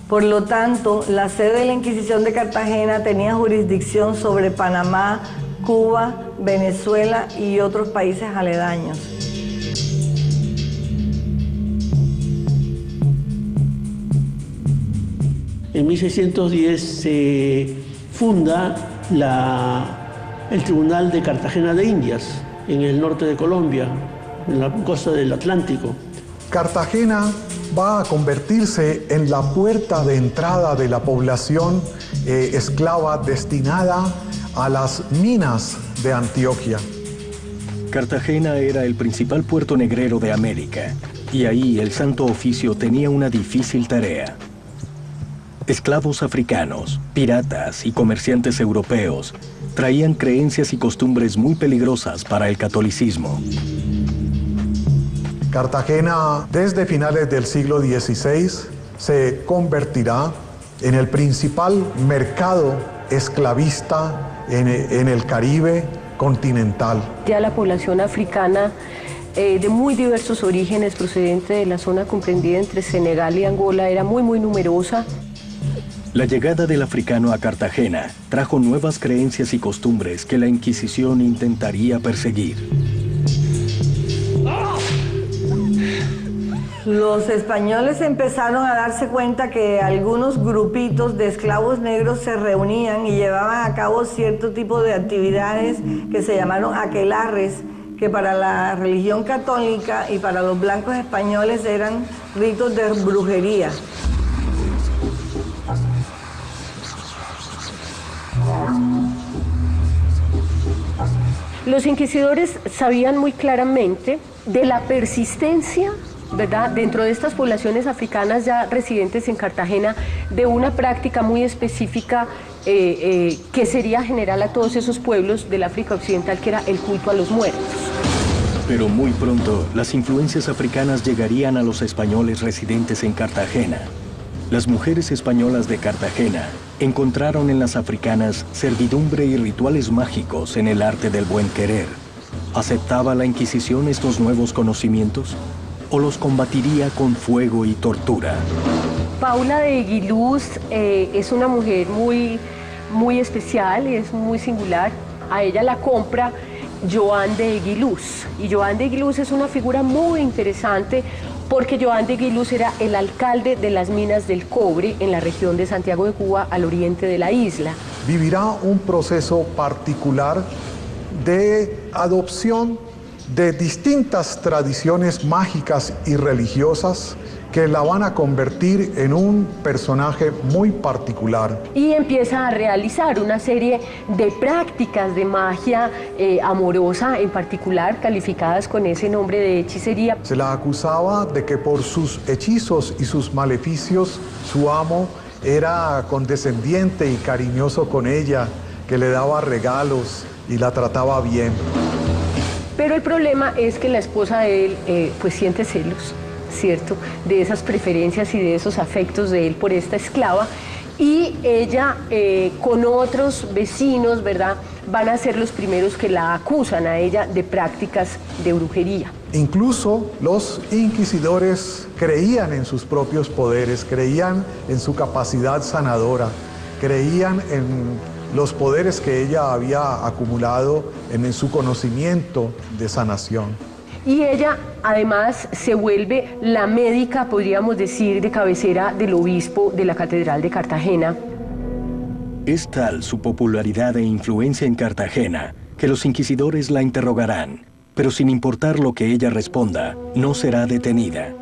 Por lo tanto, la sede de la Inquisición de Cartagena tenía jurisdicción sobre Panamá, Cuba, Venezuela y otros países aledaños. En 1610 se funda el Tribunal de Cartagena de Indias, en el norte de Colombia, en la costa del Atlántico. Cartagena va a convertirse en la puerta de entrada de la población esclava destinada a las minas de Antioquia. Cartagena era el principal puerto negrero de América, y ahí el Santo Oficio tenía una difícil tarea. Esclavos africanos, piratas y comerciantes europeos traían creencias y costumbres muy peligrosas para el catolicismo. Cartagena, desde finales del siglo XVI, se convertirá en el principal mercado esclavista en el Caribe continental. Ya la población africana de muy diversos orígenes procedente de la zona comprendida entre Senegal y Angola era muy numerosa. La llegada del africano a Cartagena trajo nuevas creencias y costumbres que la Inquisición intentaría perseguir. Los españoles empezaron a darse cuenta que algunos grupitos de esclavos negros se reunían y llevaban a cabo cierto tipo de actividades que se llamaron aquelarres, que para la religión católica y para los blancos españoles eran ritos de brujería. Los inquisidores sabían muy claramente de la persistencia, ¿verdad?, dentro de estas poblaciones africanas ya residentes en Cartagena, de una práctica muy específica que sería general a todos esos pueblos del África Occidental, que era el culto a los muertos. Pero muy pronto, las influencias africanas llegarían a los españoles residentes en Cartagena. Las mujeres españolas de Cartagena encontraron en las africanas servidumbre y rituales mágicos en el arte del buen querer. ¿Aceptaba la Inquisición estos nuevos conocimientos? ¿O los combatiría con fuego y tortura? Paula de Aguiluz es una mujer muy especial, es muy singular. A ella la compra Joan de Aguiluz. Y Joan de Aguiluz es una figura muy interesante porque Joan de Aguiluz era el alcalde de las minas del cobre en la región de Santiago de Cuba, al oriente de la isla. Vivirá un proceso particular de adopción de distintas tradiciones mágicas y religiosas que la van a convertir en un personaje muy particular. Y empieza a realizar una serie de prácticas de magia amorosa, en particular calificadas con ese nombre de hechicería. Se la acusaba de que por sus hechizos y sus maleficios su amo era condescendiente y cariñoso con ella, que le daba regalos y la trataba bien. Pero el problema es que la esposa de él pues siente celos, ¿cierto?, de esas preferencias y de esos afectos de él por esta esclava, y ella con otros vecinos, ¿verdad?, van a ser los primeros que la acusan a ella de prácticas de brujería. Incluso los inquisidores creían en sus propios poderes, creían en su capacidad sanadora, creían en los poderes que ella había acumulado en su conocimiento de sanación. Y ella además se vuelve la médica, podríamos decir, de cabecera del obispo de la Catedral de Cartagena. Es tal su popularidad e influencia en Cartagena que los inquisidores la interrogarán, pero sin importar lo que ella responda, no será detenida.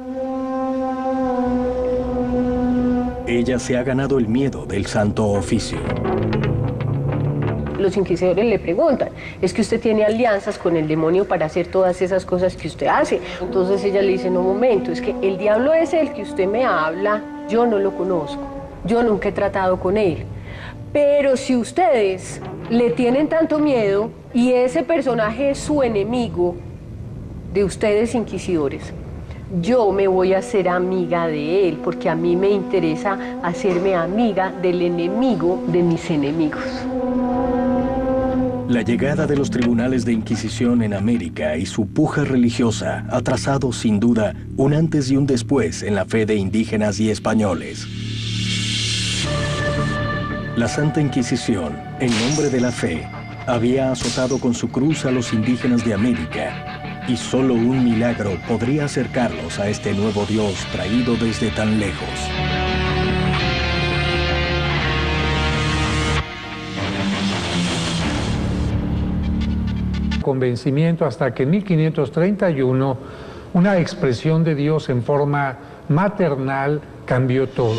Ella se ha ganado el miedo del Santo Oficio. Los inquisidores le preguntan, ¿es que usted tiene alianzas con el demonio para hacer todas esas cosas que usted hace? Entonces ella le dice, no, un momento, es que el diablo es el que usted me habla, yo no lo conozco. Yo nunca he tratado con él. Pero si ustedes le tienen tanto miedo y ese personaje es su enemigo, de ustedes inquisidores, yo me voy a hacer amiga de él, porque a mí me interesa hacerme amiga del enemigo de mis enemigos. La llegada de los tribunales de Inquisición en América y su puja religiosa ha trazado sin duda un antes y un después en la fe de indígenas y españoles. La Santa Inquisición, en nombre de la fe, había azotado con su cruz a los indígenas de América, y solo un milagro podría acercarlos a este nuevo Dios traído desde tan lejos. Convencimiento hasta que en 1531 una expresión de Dios en forma maternal cambió todo.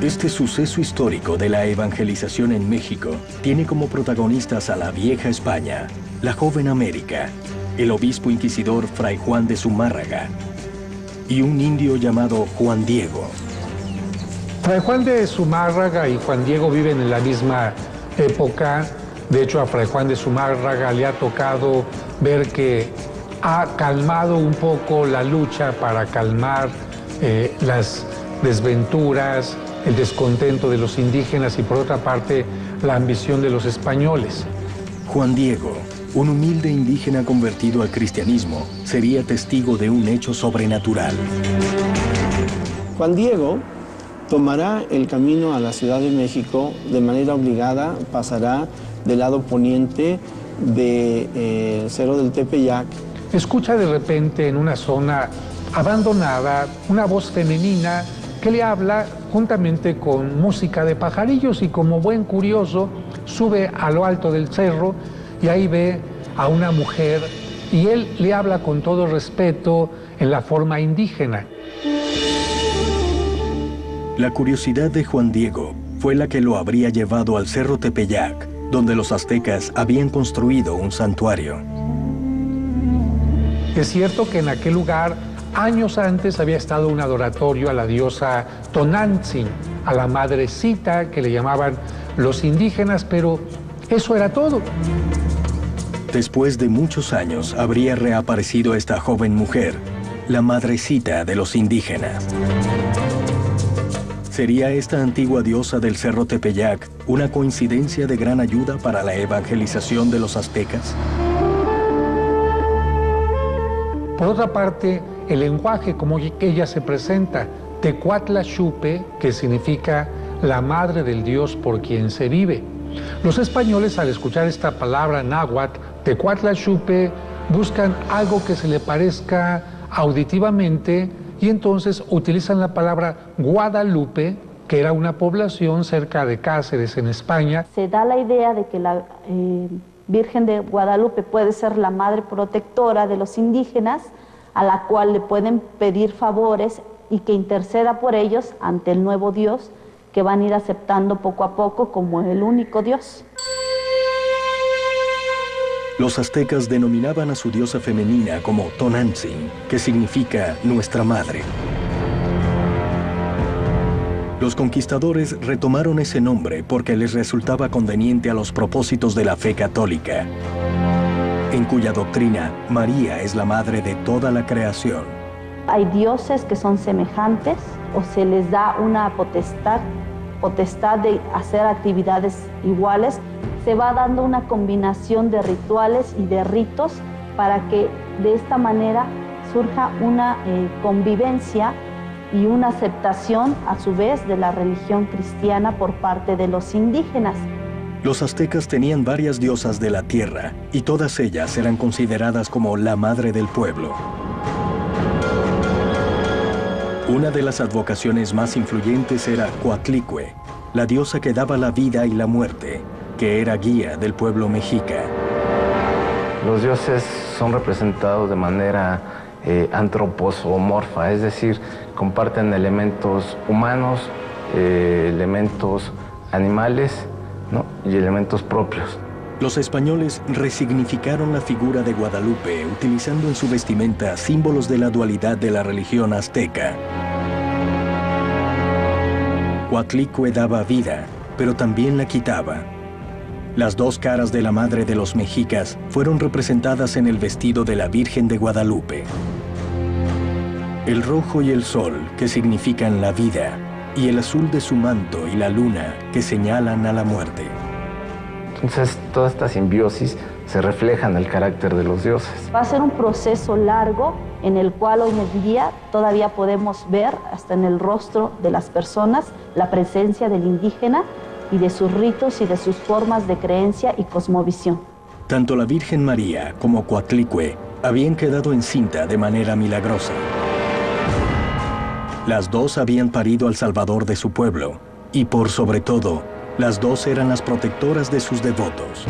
Este suceso histórico de la evangelización en México tiene como protagonistas a la vieja España, la joven América, el obispo inquisidor Fray Juan de Zumárraga y un indio llamado Juan Diego. Fray Juan de Zumárraga y Juan Diego viven en la misma época. De hecho, a Fray Juan de Zumárraga le ha tocado ver que ha calmado un poco la lucha para calmar las desventuras, el descontento de los indígenas y, por otra parte, la ambición de los españoles. Juan Diego, un humilde indígena convertido al cristianismo, sería testigo de un hecho sobrenatural. Juan Diego tomará el camino a la Ciudad de México de manera obligada, pasará del lado poniente del Cerro del Tepeyac. Escucha de repente en una zona abandonada una voz femenina que le habla juntamente con música de pajarillos, y como buen curioso sube a lo alto del cerro y ahí ve a una mujer y él le habla con todo respeto en la forma indígena. La curiosidad de Juan Diego fue la que lo habría llevado al Cerro Tepeyac, donde los aztecas habían construido un santuario. Es cierto que en aquel lugar años antes había estado un adoratorio a la diosa Tonantzin, a la madrecita que le llamaban los indígenas, pero eso era todo. Después de muchos años habría reaparecido esta joven mujer, la madrecita de los indígenas. ¿Sería esta antigua diosa del Cerro Tepeyac una coincidencia de gran ayuda para la evangelización de los aztecas? Por otra parte, el lenguaje como ella se presenta, Tecuatla Xupe, que significa la madre del Dios por quien se vive. Los españoles, al escuchar esta palabra náhuatl, Tecuatla Xupe, buscan algo que se le parezca auditivamente y entonces utilizan la palabra Guadalupe, que era una población cerca de Cáceres, en España. Se da la idea de que la Virgen de Guadalupe puede ser la madre protectora de los indígenas, a la cual le pueden pedir favores y que interceda por ellos ante el nuevo Dios que van a ir aceptando poco a poco como el único Dios. Los aztecas denominaban a su diosa femenina como Tonantzin, que significa nuestra madre. Los conquistadores retomaron ese nombre porque les resultaba conveniente a los propósitos de la fe católica, en cuya doctrina María es la madre de toda la creación. Hay dioses que son semejantes o se les da una potestad de hacer actividades iguales. Se va dando una combinación de rituales y de ritos para que de esta manera surja una convivencia y una aceptación a su vez de la religión cristiana por parte de los indígenas. Los aztecas tenían varias diosas de la tierra y todas ellas eran consideradas como la madre del pueblo. Una de las advocaciones más influyentes era Coatlicue, la diosa que daba la vida y la muerte, que era guía del pueblo mexica. Los dioses son representados de manera antropomorfa, es decir, comparten elementos humanos, elementos animales, ¿no? y elementos propios. Los españoles resignificaron la figura de Guadalupe utilizando en su vestimenta símbolos de la dualidad de la religión azteca. Coatlicue daba vida, pero también la quitaba. Las dos caras de la madre de los mexicas fueron representadas en el vestido de la Virgen de Guadalupe. El rojo y el sol, que significan la vida, y el azul de su manto y la luna, que señalan a la muerte. Entonces, toda esta simbiosis se refleja en el carácter de los dioses. Va a ser un proceso largo en el cual hoy en día todavía podemos ver hasta en el rostro de las personas la presencia del indígena y de sus ritos y de sus formas de creencia y cosmovisión. Tanto la Virgen María como Coatlicue habían quedado encinta de manera milagrosa. Las dos habían parido al Salvador de su pueblo, y por sobre todo, las dos eran las protectoras de sus devotos.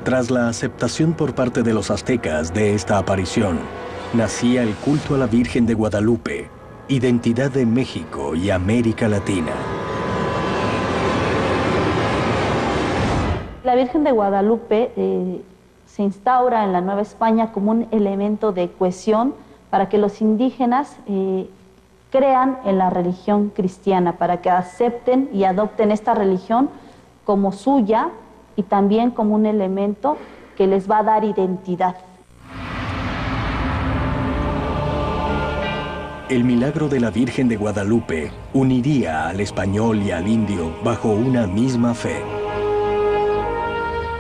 Tras la aceptación por parte de los aztecas de esta aparición, nacía el culto a la Virgen de Guadalupe, identidad de México y América Latina. La Virgen de Guadalupe se instaura en la Nueva España como un elemento de cohesión para que los indígenas crean en la religión cristiana, para que acepten y adopten esta religión como suya y también como un elemento que les va a dar identidad. El milagro de la Virgen de Guadalupe uniría al español y al indio bajo una misma fe.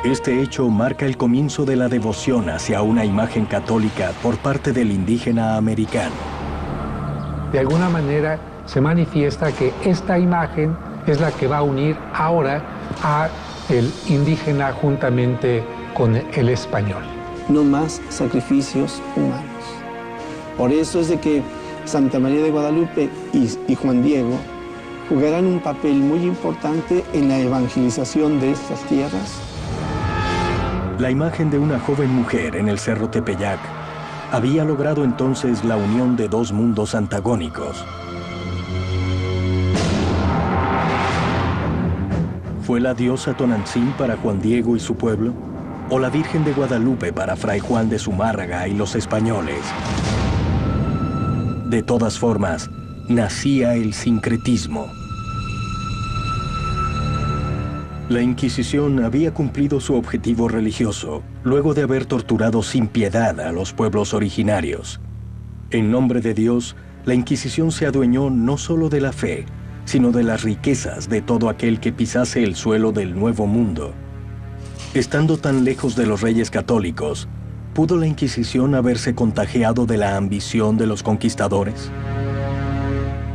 Este hecho marca el comienzo de la devoción hacia una imagen católica por parte del indígena americano. De alguna manera se manifiesta que esta imagen es la que va a unir ahora a el indígena juntamente con el español. No más sacrificios humanos. Por eso es de que Santa María de Guadalupe y Juan Diego jugarán un papel muy importante en la evangelización de estas tierras. La imagen de una joven mujer en el Cerro Tepeyac había logrado entonces la unión de dos mundos antagónicos. ¿Fue la diosa Tonantzin para Juan Diego y su pueblo? ¿O la Virgen de Guadalupe para Fray Juan de Zumárraga y los españoles? De todas formas, nacía el sincretismo. La Inquisición había cumplido su objetivo religioso, luego de haber torturado sin piedad a los pueblos originarios. En nombre de Dios, la Inquisición se adueñó no solo de la fe, sino de las riquezas de todo aquel que pisase el suelo del Nuevo Mundo. Estando tan lejos de los reyes católicos, ¿pudo la Inquisición haberse contagiado de la ambición de los conquistadores?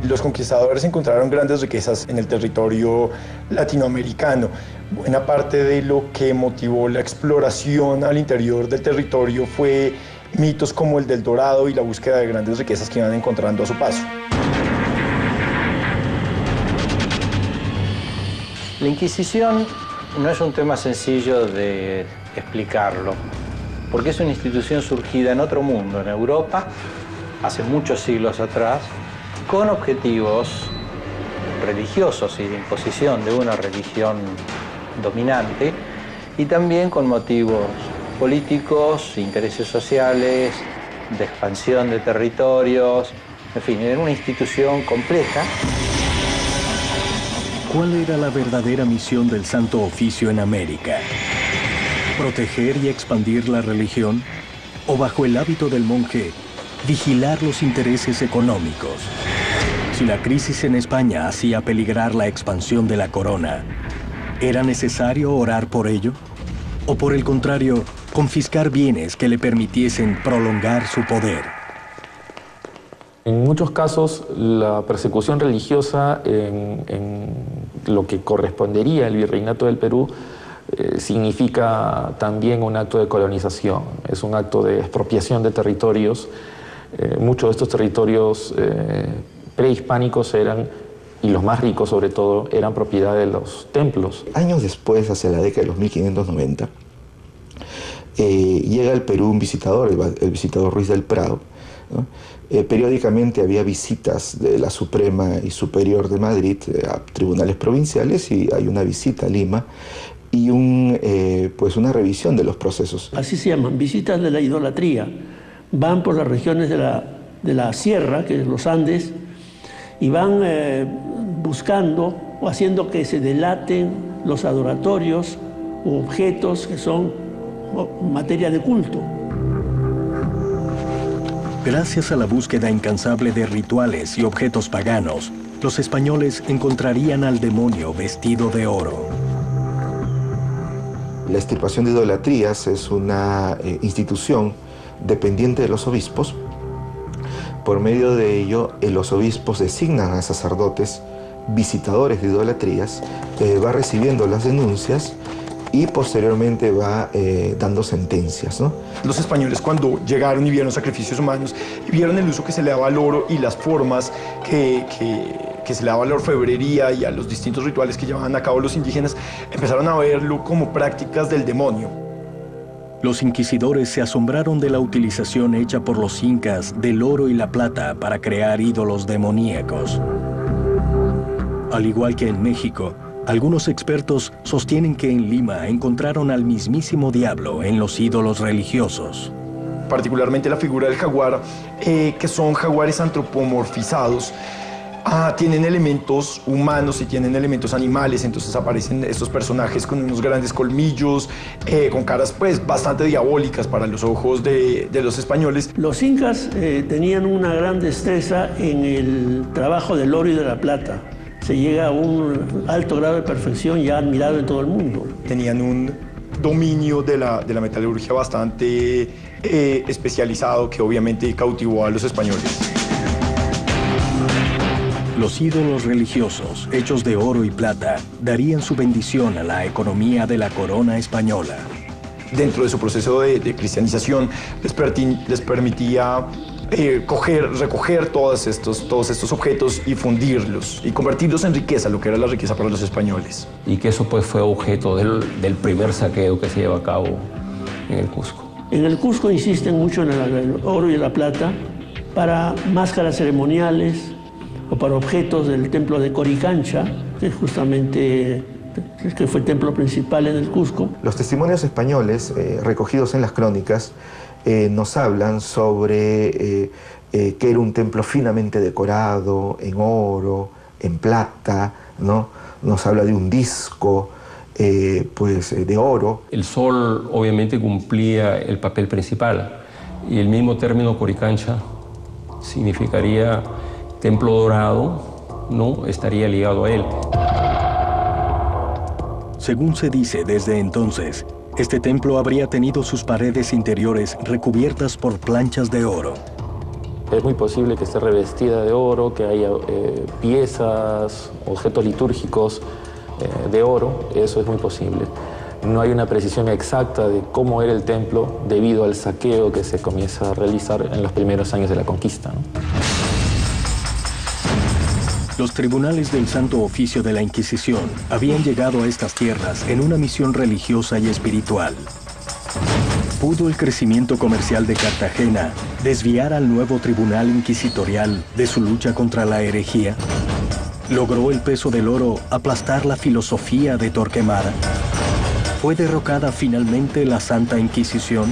Los conquistadores encontraron grandes riquezas en el territorio latinoamericano. Buena parte de lo que motivó la exploración al interior del territorio fue mitos como el del Dorado y la búsqueda de grandes riquezas que iban encontrando a su paso. La Inquisición no es un tema sencillo de explicarlo, porque es una institución surgida en otro mundo, en Europa, hace muchos siglos atrás, con objetivos religiosos y de imposición de una religión dominante, y también con motivos políticos, intereses sociales, de expansión de territorios, en fin, era una institución compleja. ¿Cuál era la verdadera misión del Santo Oficio en América? ¿Proteger y expandir la religión? ¿O bajo el hábito del monje, vigilar los intereses económicos? Si la crisis en España hacía peligrar la expansión de la corona, ¿era necesario orar por ello? ¿O por el contrario, confiscar bienes que le permitiesen prolongar su poder? En muchos casos, la persecución religiosa en lo que correspondería al Virreinato del Perú significa también un acto de colonización, es un acto de expropiación de territorios. Muchos de estos territorios prehispánicos eran, y los más ricos sobre todo, eran propiedad de los templos. Años después, hacia la década de los 1590, llega al Perú un visitador, el visitador Ruiz del Prado, ¿no? Periódicamente había visitas de la Suprema y Superior de Madrid a tribunales provinciales, y hay una visita a Lima y pues una revisión de los procesos. Así se llaman, visitas de la idolatría. Van por las regiones de la sierra, que es los Andes, y van buscando o haciendo que se delaten los adoratorios u objetos que son materia de culto. Gracias a la búsqueda incansable de rituales y objetos paganos, los españoles encontrarían al demonio vestido de oro. La extirpación de idolatrías es una institución dependiente de los obispos. Por medio de ello, los obispos designan a sacerdotes visitadores de idolatrías, va recibiendo las denuncias y posteriormente va dando sentencias, ¿no? Los españoles, cuando llegaron y vieron sacrificios humanos y vieron el uso que se le daba al oro y las formas que se le daba a la orfebrería y a los distintos rituales que llevaban a cabo los indígenas, empezaron a verlo como prácticas del demonio. Los inquisidores se asombraron de la utilización hecha por los incas del oro y la plata para crear ídolos demoníacos. Al igual que en México, algunos expertos sostienen que en Lima encontraron al mismísimo diablo en los ídolos religiosos. Particularmente la figura del jaguar, que son jaguares antropomorfizados, tienen elementos humanos y tienen elementos animales, entonces aparecen estos personajes con unos grandes colmillos, con caras pues bastante diabólicas para los ojos de los españoles. Los incas tenían una gran destreza en el trabajo del oro y de la plata. Se llega a un alto grado de perfección ya admirado en todo el mundo. Tenían un dominio de la metalurgia bastante especializado que obviamente cautivó a los españoles. Los ídolos religiosos, hechos de oro y plata, darían su bendición a la economía de la corona española. Dentro de su proceso de cristianización les permitía recoger todos estos objetos y fundirlos y convertirlos en riqueza, lo que era la riqueza para los españoles. Y que eso pues fue objeto del primer saqueo que se lleva a cabo en el Cusco. En el Cusco insisten mucho en el oro y la plata para máscaras ceremoniales o para objetos del templo de Coricancha, que es justamente que fue el templo principal en el Cusco. Los testimonios españoles recogidos en las crónicas nos hablan sobre que era un templo finamente decorado en oro, en plata, ¿no? Nos habla de un disco de oro. El sol obviamente cumplía el papel principal y el mismo término Coricancha significaría templo dorado, ¿no? Estaría ligado a él. Según se dice desde entonces, este templo habría tenido sus paredes interiores recubiertas por planchas de oro. Es muy posible que esté revestida de oro, que haya piezas, objetos litúrgicos de oro, eso es muy posible. No hay una precisión exacta de cómo era el templo debido al saqueo que se comienza a realizar en los primeros años de la conquista, ¿no? Los tribunales del Santo Oficio de la Inquisición habían llegado a estas tierras en una misión religiosa y espiritual. ¿Pudo el crecimiento comercial de Cartagena desviar al nuevo tribunal inquisitorial de su lucha contra la herejía? ¿Logró el peso del oro aplastar la filosofía de Torquemada? ¿Fue derrocada finalmente la Santa Inquisición?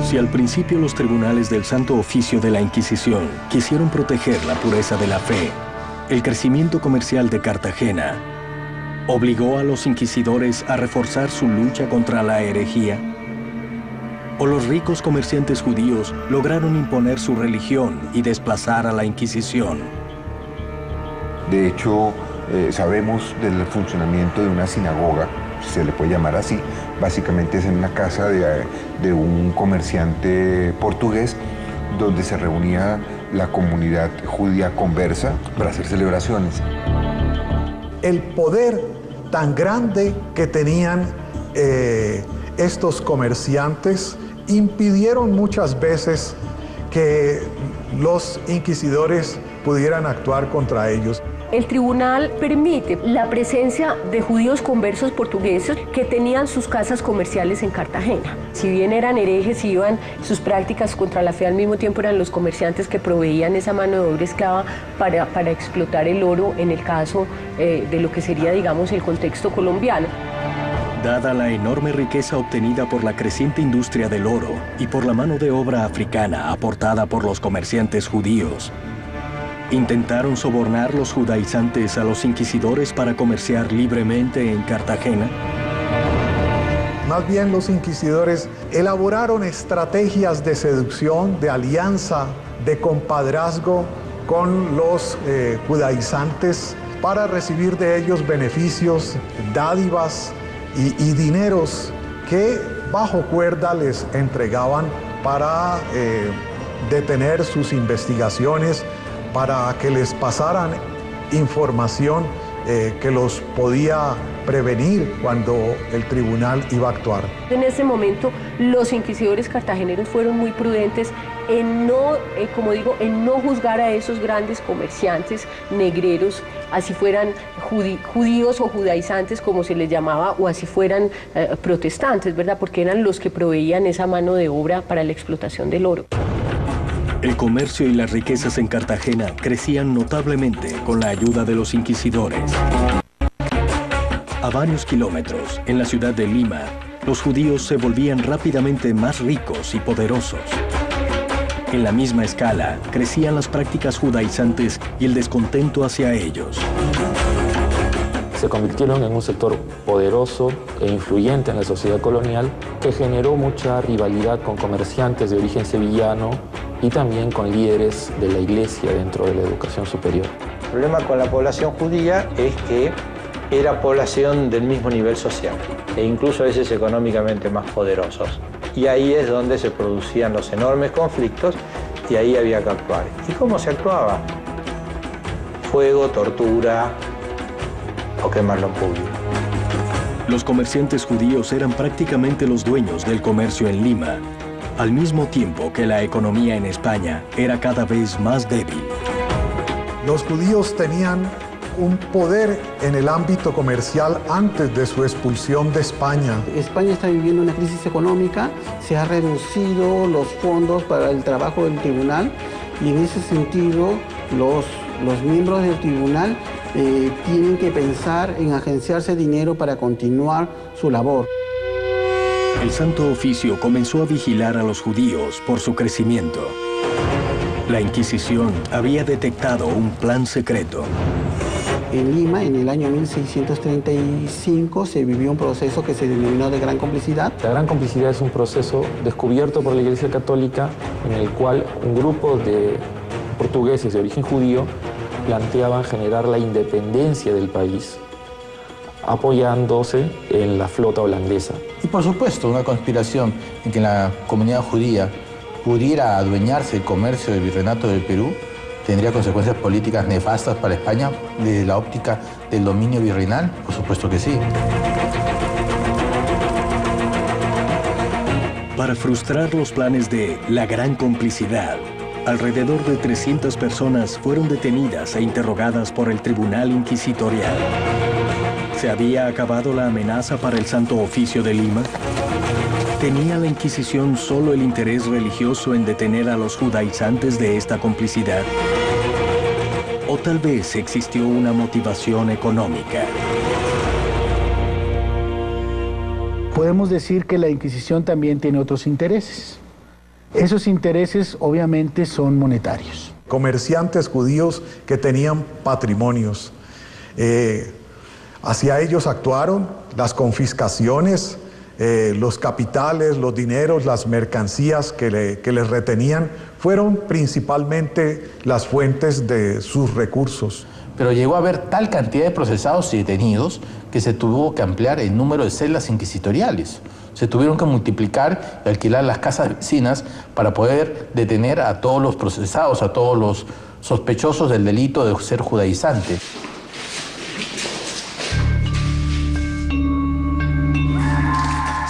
Si al principio los tribunales del Santo Oficio de la Inquisición quisieron proteger la pureza de la fe, el crecimiento comercial de Cartagena obligó a los inquisidores a reforzar su lucha contra la herejía. ¿O los ricos comerciantes judíos lograron imponer su religión y desplazar a la Inquisición? De hecho, sabemos del funcionamiento de una sinagoga, si se le puede llamar así. Básicamente es en una casa de un comerciante portugués donde se reunía la comunidad judía conversa para hacer celebraciones. El poder tan grande que tenían estos comerciantes impidieron muchas veces que los inquisidores pudieran actuar contra ellos. El tribunal permite la presencia de judíos conversos portugueses que tenían sus casas comerciales en Cartagena. Si bien eran herejes, iban sus prácticas contra la fe, al mismo tiempo eran los comerciantes que proveían esa mano de obra esclava para explotar el oro en el caso de lo que sería, digamos, el contexto colombiano. Dada la enorme riqueza obtenida por la creciente industria del oro y por la mano de obra africana aportada por los comerciantes judíos, ¿intentaron sobornar los judaizantes a los inquisidores para comerciar libremente en Cartagena? Más bien los inquisidores elaboraron estrategias de seducción, de alianza, de compadrazgo con los judaizantes para recibir de ellos beneficios, dádivas y dineros que bajo cuerda les entregaban para detener sus investigaciones, para que les pasaran información que los podía prevenir cuando el tribunal iba a actuar. En ese momento, los inquisidores cartageneros fueron muy prudentes en no, en no juzgar a esos grandes comerciantes negreros, así fueran judíos o judaizantes, como se les llamaba, o así fueran protestantes, ¿verdad? Porque eran los que proveían esa mano de obra para la explotación del oro. El comercio y las riquezas en Cartagena crecían notablemente con la ayuda de los inquisidores. A varios kilómetros, en la ciudad de Lima, los judíos se volvían rápidamente más ricos y poderosos. En la misma escala, crecían las prácticas judaizantes y el descontento hacia ellos. Se convirtieron en un sector poderoso e influyente en la sociedad colonial que generó mucha rivalidad con comerciantes de origen sevillano y también con líderes de la iglesia dentro de la educación superior. El problema con la población judía es que era población del mismo nivel social e incluso a veces económicamente más poderosos. Y ahí es donde se producían los enormes conflictos y ahí había que actuar. ¿Y cómo se actuaba? Fuego, tortura o quemarlo en público. Los comerciantes judíos eran prácticamente los dueños del comercio en Lima, al mismo tiempo que la economía en España era cada vez más débil. Los judíos tenían un poder en el ámbito comercial antes de su expulsión de España. España está viviendo una crisis económica, se han reducido los fondos para el trabajo del tribunal y en ese sentido los miembros del tribunal tienen que pensar en agenciarse dinero para continuar su labor. El Santo Oficio comenzó a vigilar a los judíos por su crecimiento. La Inquisición había detectado un plan secreto. En Lima, en el año 1635, se vivió un proceso que se denominó de Gran Complicidad. La Gran Complicidad es un proceso descubierto por la Iglesia Católica en el cual un grupo de portugueses de origen judío planteaban generar la independencia del país, apoyándose en la flota holandesa. Y por supuesto, una conspiración en que la comunidad judía pudiera adueñarse del comercio del virreinato del Perú tendría consecuencias políticas nefastas para España desde la óptica del dominio virreinal. Por supuesto que sí. Para frustrar los planes de la Gran Complicidad, alrededor de 300 personas fueron detenidas e interrogadas por el Tribunal Inquisitorial. ¿Se había acabado la amenaza para el Santo Oficio de Lima? ¿Tenía la Inquisición solo el interés religioso en detener a los judaizantes de esta complicidad? ¿O tal vez existió una motivación económica? Podemos decir que la Inquisición también tiene otros intereses. Esos intereses obviamente son monetarios. Comerciantes judíos que tenían patrimonios. Hacia ellos actuaron las confiscaciones, los capitales, los dineros, las mercancías que les retenían, fueron principalmente las fuentes de sus recursos. Pero llegó a haber tal cantidad de procesados y detenidos que se tuvo que ampliar el número de celdas inquisitoriales. Se tuvieron que multiplicar y alquilar las casas vecinas para poder detener a todos los procesados, a todos los sospechosos del delito de ser judaizante.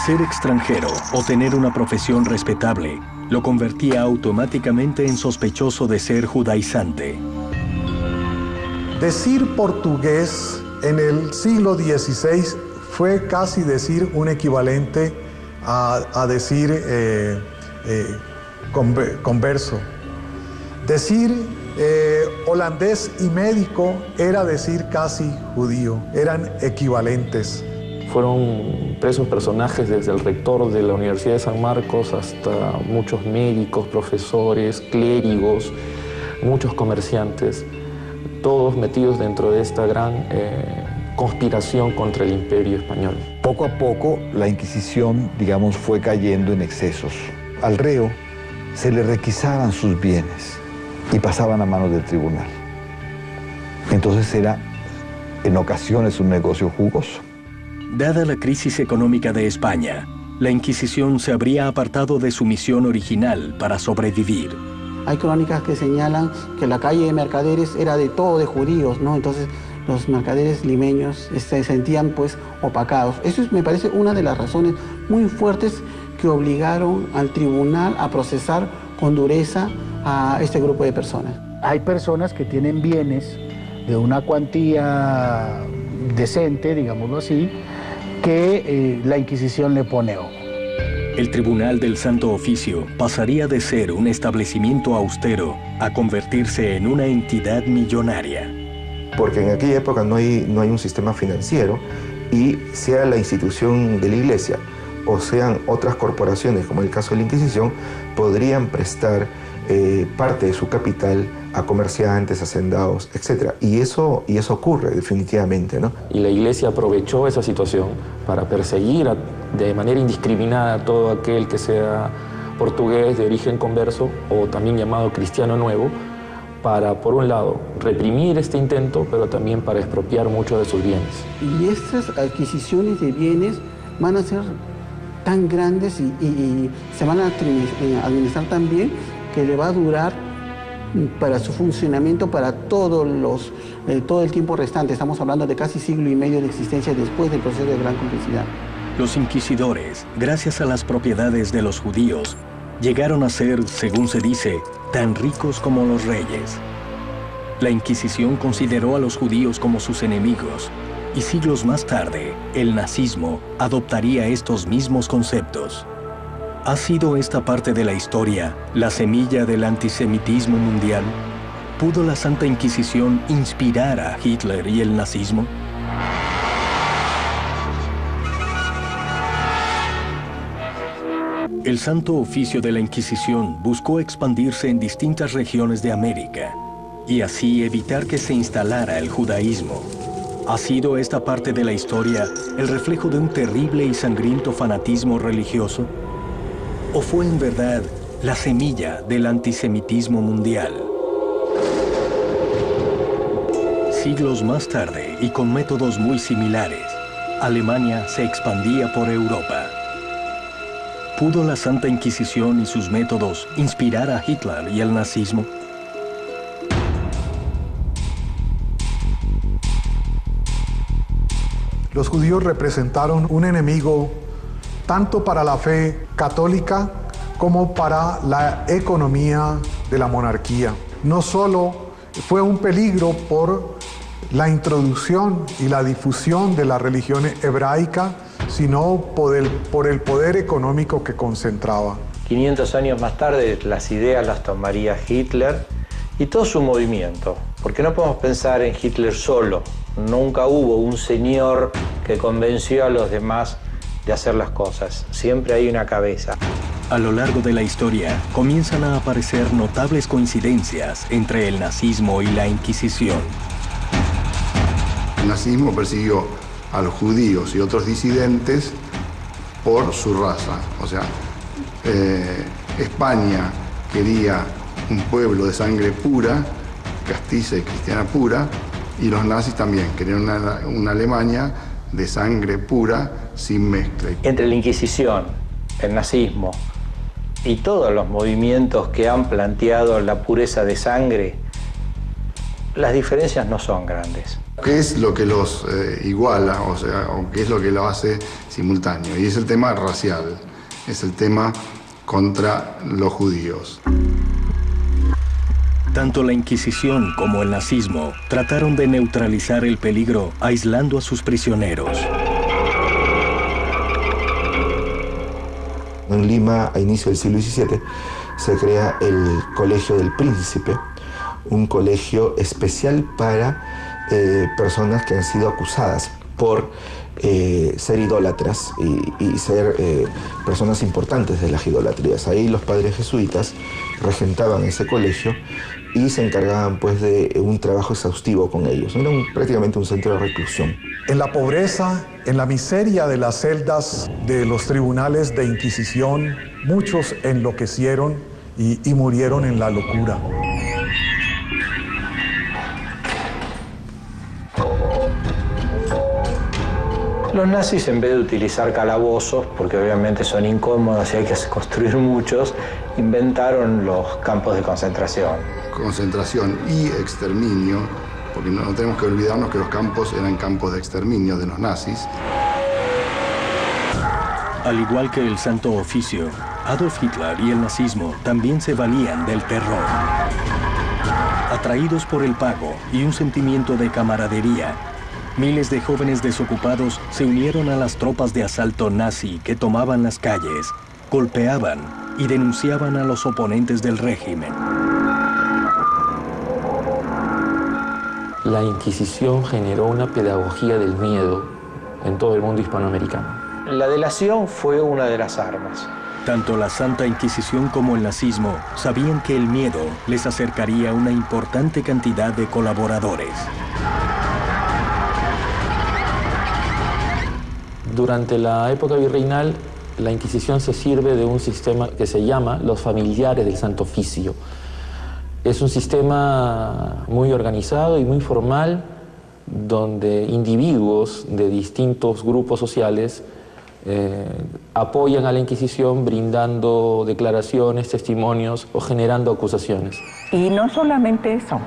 Ser extranjero o tener una profesión respetable lo convertía automáticamente en sospechoso de ser judaizante. Decir portugués en el siglo XVI fue casi decir un equivalente a decir converso. Decir holandés y médico era decir casi judío, eran equivalentes. Fueron presos personajes desde el rector de la Universidad de San Marcos hasta muchos médicos, profesores, clérigos, muchos comerciantes, todos metidos dentro de esta gran conspiración contra el Imperio español. Poco a poco la Inquisición, digamos, fue cayendo en excesos. Al reo se le requisaban sus bienes y pasaban a manos del tribunal. Entonces era, en ocasiones, un negocio jugoso. Dada la crisis económica de España, la Inquisición se habría apartado de su misión original para sobrevivir. Hay crónicas que señalan que la calle de mercaderes era de todo de judíos, ¿no? Entonces los mercaderes limeños se sentían pues opacados. Eso me parece una de las razones muy fuertes que obligaron al tribunal a procesar con dureza a este grupo de personas. Hay personas que tienen bienes de una cuantía decente, digámoslo así, que la Inquisición le pone ojo. El Tribunal del Santo Oficio pasaría de ser un establecimiento austero a convertirse en una entidad millonaria. Porque en aquella época no hay un sistema financiero y sea la institución de la Iglesia o sean otras corporaciones, como el caso de la Inquisición, podrían prestar parte de su capital a comerciantes, hacendados, etc. Y eso ocurre definitivamente, ¿no? Y la Iglesia aprovechó esa situación para perseguir de manera indiscriminada a todo aquel que sea portugués de origen converso o también llamado cristiano nuevo, para, por un lado, reprimir este intento, pero también para expropiar muchos de sus bienes. Y estas adquisiciones de bienes van a ser tan grandes y se van a administrar tan bien que le va a durar para su funcionamiento para todo el tiempo restante. Estamos hablando de casi siglo y medio de existencia después del proceso de gran complicidad. Los inquisidores, gracias a las propiedades de los judíos, llegaron a ser, según se dice, tan ricos como los reyes. La Inquisición consideró a los judíos como sus enemigos, y siglos más tarde, el nazismo adoptaría estos mismos conceptos. ¿Ha sido esta parte de la historia la semilla del antisemitismo mundial? ¿Pudo la Santa Inquisición inspirar a Hitler y el nazismo? El Santo Oficio de la Inquisición buscó expandirse en distintas regiones de América y así evitar que se instalara el judaísmo. ¿Ha sido esta parte de la historia el reflejo de un terrible y sangriento fanatismo religioso? ¿O fue en verdad la semilla del antisemitismo mundial? Siglos más tarde, y con métodos muy similares, Alemania se expandía por Europa. ¿Pudo la Santa Inquisición y sus métodos inspirar a Hitler y al nazismo? Los judíos representaron un enemigo tanto para la fe católica como para la economía de la monarquía. No solo fue un peligro por la introducción y la difusión de la religión hebraica, sino por el poder económico que concentraba. 500 años más tarde las ideas las tomaría Hitler y todo su movimiento, porque no podemos pensar en Hitler solo. Nunca hubo un señor que convenció a los demás de hacer las cosas. Siempre hay una cabeza. A lo largo de la historia, comienzan a aparecer notables coincidencias entre el nazismo y la Inquisición. El nazismo persiguió a los judíos y otros disidentes por su raza. O sea, España quería un pueblo de sangre pura, castiza y cristiana pura, y los nazis también querían una Alemania de sangre pura, sin mezcla. Entre la Inquisición, el nazismo y todos los movimientos que han planteado la pureza de sangre, las diferencias no son grandes. ¿Qué es lo que los iguala, o sea, o qué es lo que lo hace simultáneo? Y es el tema racial, es el tema contra los judíos. Tanto la Inquisición como el nazismo trataron de neutralizar el peligro aislando a sus prisioneros. En Lima, a inicio del siglo XVII, se crea el Colegio del Príncipe, un colegio especial para personas que han sido acusadas por ser idólatras y ser personas importantes de las idolatrías. Ahí los padres jesuitas regentaban ese colegio y se encargaban pues de un trabajo exhaustivo con ellos. Era prácticamente un centro de reclusión. En la pobreza, en la miseria de las celdas de los tribunales de Inquisición, muchos enloquecieron y murieron en la locura. Los nazis, en vez de utilizar calabozos, porque obviamente son incómodos y hay que construir muchos, inventaron los campos de concentración. Concentración y exterminio, porque no tenemos que olvidarnos que los campos eran campos de exterminio de los nazis. Al igual que el Santo Oficio, Adolf Hitler y el nazismo también se valían del terror. Atraídos por el pago y un sentimiento de camaradería, miles de jóvenes desocupados se unieron a las tropas de asalto nazi que tomaban las calles, golpeaban y denunciaban a los oponentes del régimen. La Inquisición generó una pedagogía del miedo en todo el mundo hispanoamericano. La delación fue una de las armas. Tanto la Santa Inquisición como el nazismo sabían que el miedo les acercaría a una importante cantidad de colaboradores. Durante la época virreinal, la Inquisición se sirve de un sistema que se llama los familiares del Santo Oficio. Es un sistema muy organizado y muy formal, donde individuos de distintos grupos sociales apoyan a la Inquisición brindando declaraciones, testimonios o generando acusaciones. Y no solamente eso,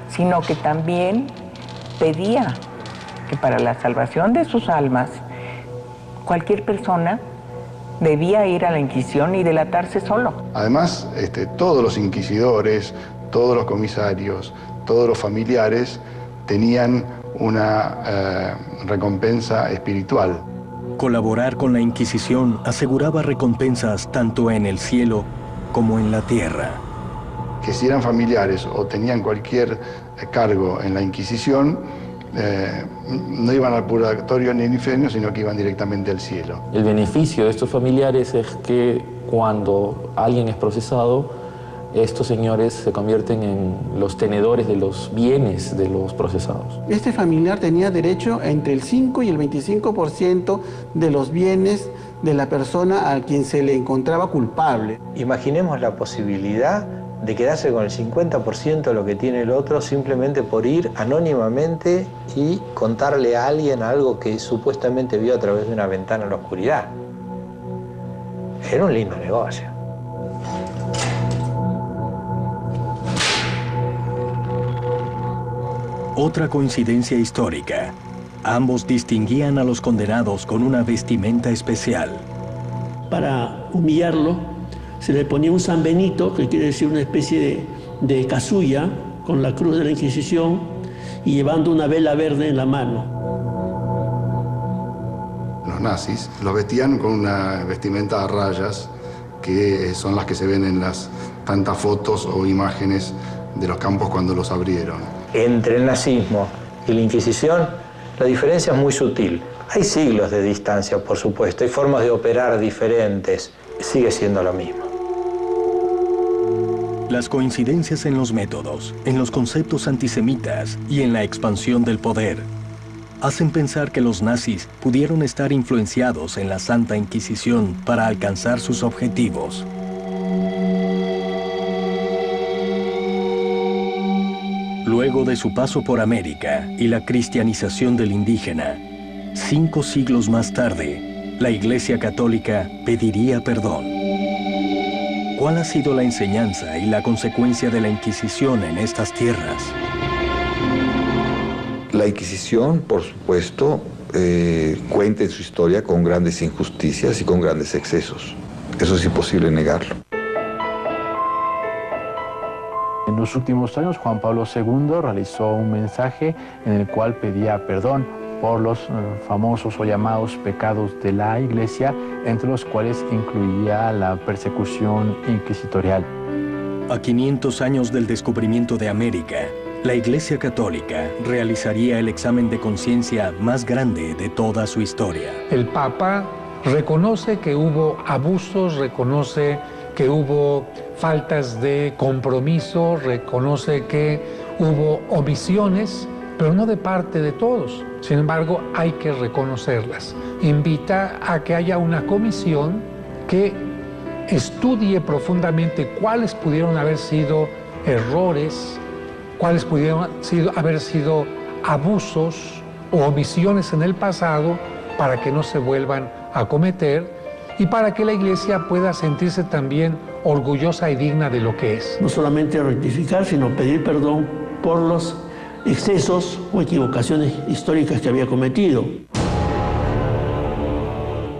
sino que también pedía que para la salvación de sus almas, cualquier persona debía ir a la Inquisición y delatarse solo. Además, todos los inquisidores, todos los comisarios, todos los familiares tenían una recompensa espiritual. Colaborar con la Inquisición aseguraba recompensas tanto en el cielo como en la tierra. Que si eran familiares o tenían cualquier cargo en la Inquisición, no iban al purgatorio ni al infierno, sino que iban directamente al cielo. El beneficio de estos familiares es que cuando alguien es procesado, estos señores se convierten en los tenedores de los bienes de los procesados. Este familiar tenía derecho entre el 5 y el 25% de los bienes de la persona a quien se le encontraba culpable. Imaginemos la posibilidad de quedarse con el 50% de lo que tiene el otro simplemente por ir anónimamente y contarle a alguien algo que supuestamente vio a través de una ventana en la oscuridad. Era un lindo negocio. Otra coincidencia histórica. Ambos distinguían a los condenados con una vestimenta especial. Para humillarlo, se le ponía un San Benito, que quiere decir una especie de casulla, con la cruz de la Inquisición y llevando una vela verde en la mano. Los nazis los vestían con una vestimenta a rayas, que son las que se ven en las tantas fotos o imágenes de los campos cuando los abrieron. Entre el nazismo y la Inquisición, la diferencia es muy sutil. Hay siglos de distancia, por supuesto, hay formas de operar diferentes. Sigue siendo lo mismo. Las coincidencias en los métodos, en los conceptos antisemitas y en la expansión del poder hacen pensar que los nazis pudieron estar influenciados en la Santa Inquisición para alcanzar sus objetivos. Luego de su paso por América y la cristianización del indígena, 5 siglos más tarde, la Iglesia Católica pediría perdón. ¿Cuál ha sido la enseñanza y la consecuencia de la Inquisición en estas tierras? La Inquisición, por supuesto, cuenta en su historia con grandes injusticias y con grandes excesos. Eso es imposible negarlo. En los últimos años, Juan Pablo II realizó un mensaje en el cual pedía perdón por los famosos o llamados pecados de la Iglesia, entre los cuales incluía la persecución inquisitorial. A 500 años del descubrimiento de América, La Iglesia Católica realizaría el examen de conciencia más grande de toda su historia. El Papa reconoce que hubo abusos, reconoce que hubo faltas de compromiso, reconoce que hubo omisiones, pero no de parte de todos. Sin embargo, hay que reconocerlas. Invita a que haya una comisión que estudie profundamente cuáles pudieron haber sido errores, cuáles pudieron haber sido abusos o omisiones en el pasado para que no se vuelvan a cometer y para que la Iglesia pueda sentirse también orgullosa y digna de lo que es. No solamente rectificar, sino pedir perdón por los excesos o equivocaciones históricas que había cometido.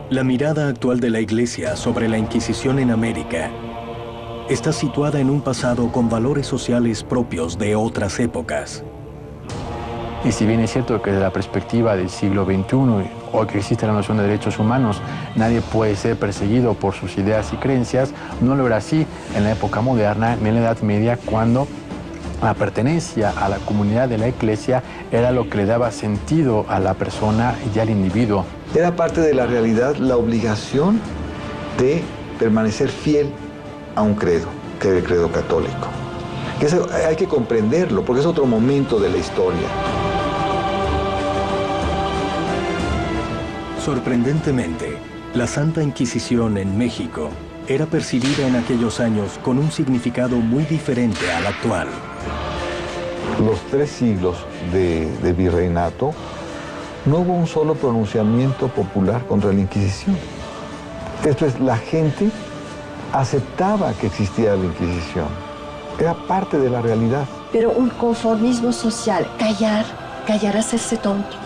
La mirada actual de la Iglesia sobre la Inquisición en América está situada en un pasado con valores sociales propios de otras épocas. Y si bien es cierto que desde la perspectiva del siglo XXI, hoy que existe la noción de derechos humanos, nadie puede ser perseguido por sus ideas y creencias, no lo era así en la época moderna, ni en la Edad Media, cuando la pertenencia a la comunidad de la Iglesia era lo que le daba sentido a la persona y al individuo. Era parte de la realidad la obligación de permanecer fiel a un credo, que es el credo católico. Que eso hay que comprenderlo, porque es otro momento de la historia. Sorprendentemente, la Santa Inquisición en México era percibida en aquellos años con un significado muy diferente al actual. Los 3 siglos de virreinato, no hubo un solo pronunciamiento popular contra la Inquisición. Esto es, la gente aceptaba que existía la Inquisición. Era parte de la realidad. Pero un conformismo social, callar, hacerse tonto.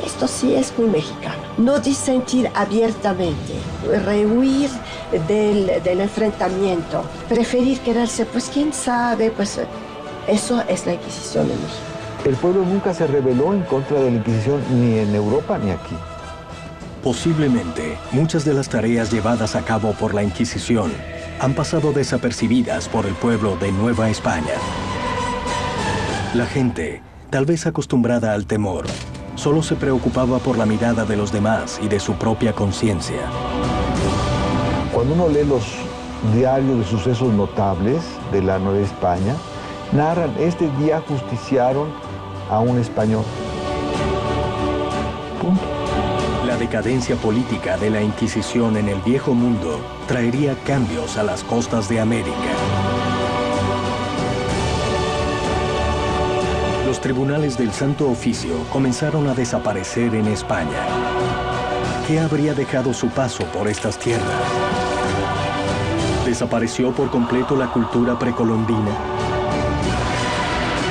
Esto sí es muy mexicano. No disentir abiertamente, rehuir del enfrentamiento, preferir quedarse, pues quién sabe, pues eso es la Inquisición en México. El pueblo nunca se rebeló en contra de la Inquisición ni en Europa ni aquí. Posiblemente, muchas de las tareas llevadas a cabo por la Inquisición han pasado desapercibidas por el pueblo de Nueva España. La gente, tal vez acostumbrada al temor, solo se preocupaba por la mirada de los demás y de su propia conciencia. Cuando uno lee los diarios de sucesos notables de la Nueva España, narran, este día justiciaron a un español. Punto. La decadencia política de la Inquisición en el Viejo Mundo traería cambios a las costas de América. Los tribunales del Santo Oficio comenzaron a desaparecer en España. ¿Qué habría dejado su paso por estas tierras? ¿Desapareció por completo la cultura precolombina?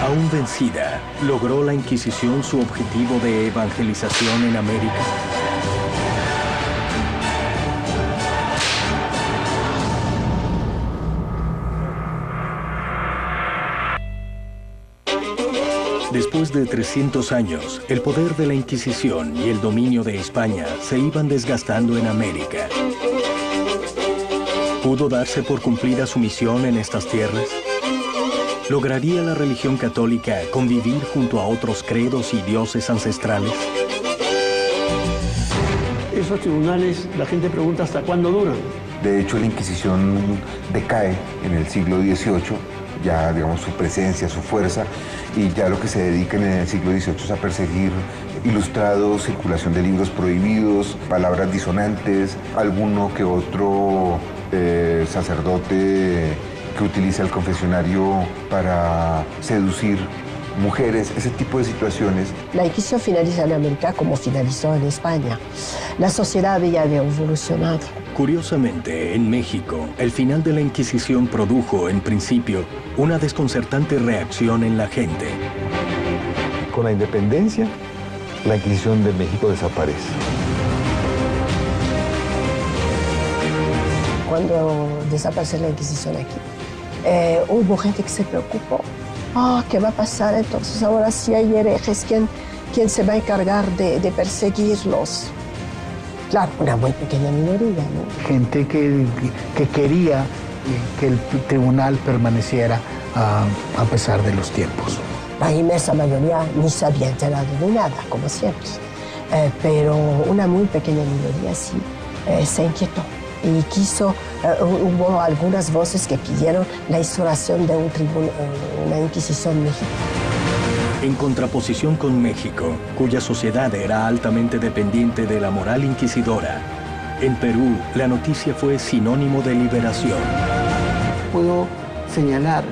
Aún vencida, ¿logró la Inquisición su objetivo de evangelización en América? Después de 300 años, el poder de la Inquisición y el dominio de España se iban desgastando en América. ¿Pudo darse por cumplida su misión en estas tierras? ¿Lograría la religión católica convivir junto a otros credos y dioses ancestrales? Esos tribunales, la gente pregunta hasta cuándo duran. De hecho, la Inquisición decae en el siglo XVIII, ya digamos su presencia, su fuerza, y ya lo que se dedican en el siglo XVIII es a perseguir ilustrados, circulación de libros prohibidos, palabras disonantes, alguno que otro sacerdote que utiliza el confesionario para seducir mujeres, ese tipo de situaciones. La Inquisición finaliza en América como finalizó en España. La sociedad ya había evolucionado. Curiosamente, en México, el final de la Inquisición produjo, en principio, una desconcertante reacción en la gente. Con la independencia, la Inquisición de México desaparece. Cuando desapareció la Inquisición aquí, hubo gente que se preocupó. ¿Qué va a pasar entonces? Ahora si hay herejes, ¿quién se va a encargar de perseguirlos? Claro, una muy pequeña minoría, ¿no? Gente que quería que el tribunal permaneciera a pesar de los tiempos. La inmensa mayoría ni se había enterado de nada, como siempre. Pero una muy pequeña minoría sí se inquietó y quiso, hubo algunas voces que pidieron la instauración de una Inquisición mexicana. En contraposición con México, cuya sociedad era altamente dependiente de la moral inquisidora, en Perú la noticia fue sinónimo de liberación. Puedo señalar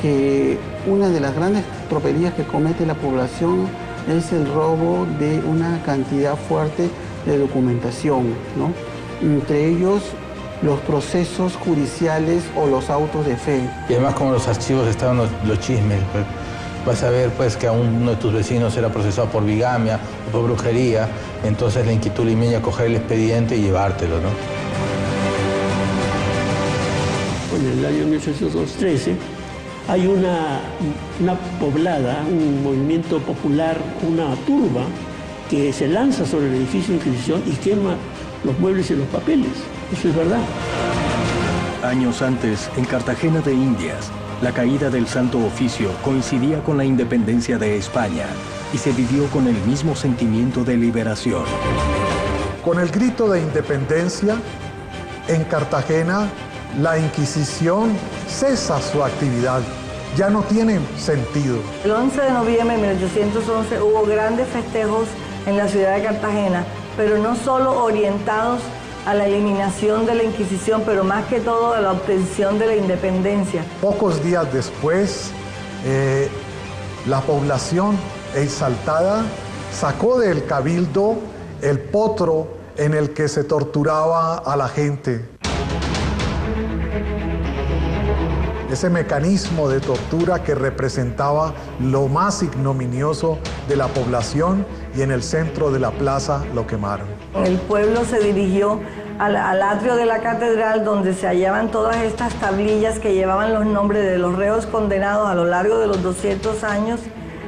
que una de las grandes tropelías que comete la población es el robo de una cantidad fuerte de documentación, ¿no? Entre ellos los procesos judiciales o los autos de fe. Y además, como los archivos estaban los chismes, pues, vas a ver pues, que a uno de tus vecinos era procesado por bigamia o por brujería, entonces la inquietud limeña coger el expediente y llevártelo, ¿no? En el año 1813 hay una poblada, un movimiento popular, una turba que se lanza sobre el edificio de Inquisición y quema los muebles y los papeles. Eso es verdad. Años antes, en Cartagena de Indias, la caída del Santo Oficio coincidía con la independencia de España y se vivió con el mismo sentimiento de liberación. Con el grito de independencia, en Cartagena, la Inquisición cesa su actividad. Ya no tiene sentido. El 11 de noviembre de 1811 hubo grandes festejos en la ciudad de Cartagena, pero no solo orientados a la eliminación de la Inquisición, pero más que todo a la obtención de la independencia. Pocos días después, la población exaltada sacó del cabildo el potro en el que se torturaba a la gente. Ese mecanismo de tortura que representaba lo más ignominioso de la población, y en el centro de la plaza lo quemaron. El pueblo se dirigió al atrio de la catedral, donde se hallaban todas estas tablillas que llevaban los nombres de los reos condenados a lo largo de los 200 años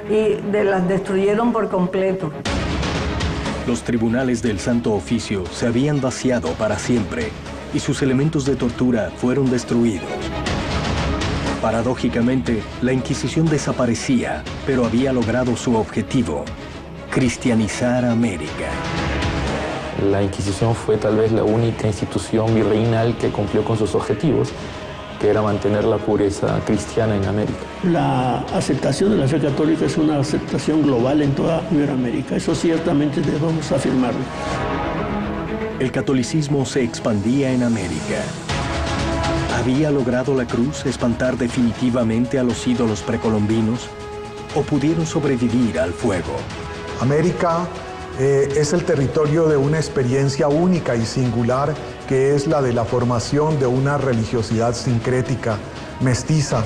y las destruyeron por completo. Los tribunales del Santo Oficio se habían vaciado para siempre y sus elementos de tortura fueron destruidos. Paradójicamente, la Inquisición desaparecía, pero había logrado su objetivo: cristianizar América. La Inquisición fue tal vez la única institución virreinal que cumplió con sus objetivos, que era mantener la pureza cristiana en América. La aceptación de la fe católica es una aceptación global en toda Iberoamérica. Eso ciertamente debemos afirmarlo. El catolicismo se expandía en América. ¿Había logrado la cruz espantar definitivamente a los ídolos precolombinos? ¿O pudieron sobrevivir al fuego? América es el territorio de una experiencia única y singular, que es la de la formación de una religiosidad sincrética, mestiza.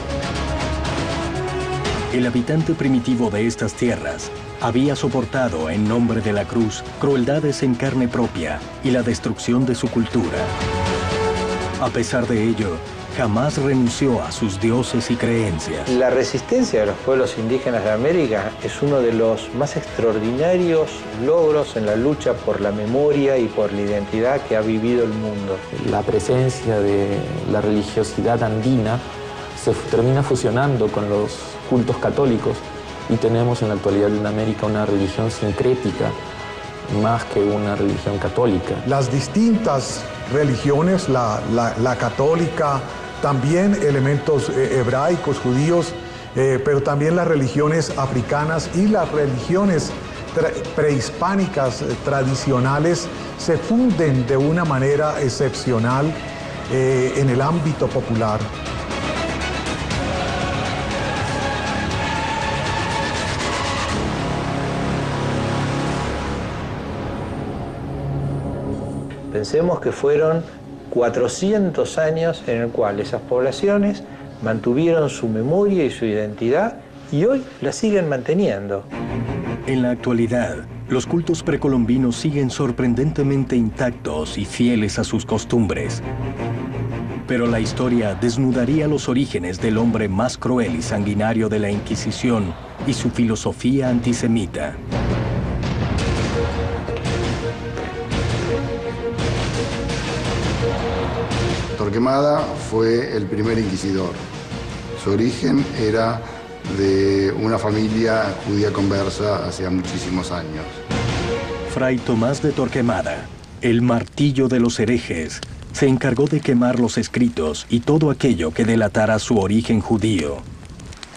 El habitante primitivo de estas tierras había soportado, en nombre de la cruz, crueldades en carne propia y la destrucción de su cultura. A pesar de ello, jamás renunció a sus dioses y creencias. La resistencia de los pueblos indígenas de América es uno de los más extraordinarios logros en la lucha por la memoria y por la identidad que ha vivido el mundo. La presencia de la religiosidad andina se termina fusionando con los cultos católicos y tenemos en la actualidad en América una religión sincrética más que una religión católica. Las distintas religiones, la católica, también elementos hebraicos, judíos, pero también las religiones africanas y las religiones prehispánicas tradicionales se funden de una manera excepcional en el ámbito popular. Pensemos que fueron 400 años en el cual esas poblaciones mantuvieron su memoria y su identidad y hoy la siguen manteniendo. En la actualidad, los cultos precolombinos siguen sorprendentemente intactos y fieles a sus costumbres. Pero la historia desnudaría los orígenes del hombre más cruel y sanguinario de la Inquisición y su filosofía antisemita. Torquemada fue el primer inquisidor. Su origen era de una familia judía conversa hace muchísimos años. Fray Tomás de Torquemada, el martillo de los herejes, se encargó de quemar los escritos y todo aquello que delatara su origen judío,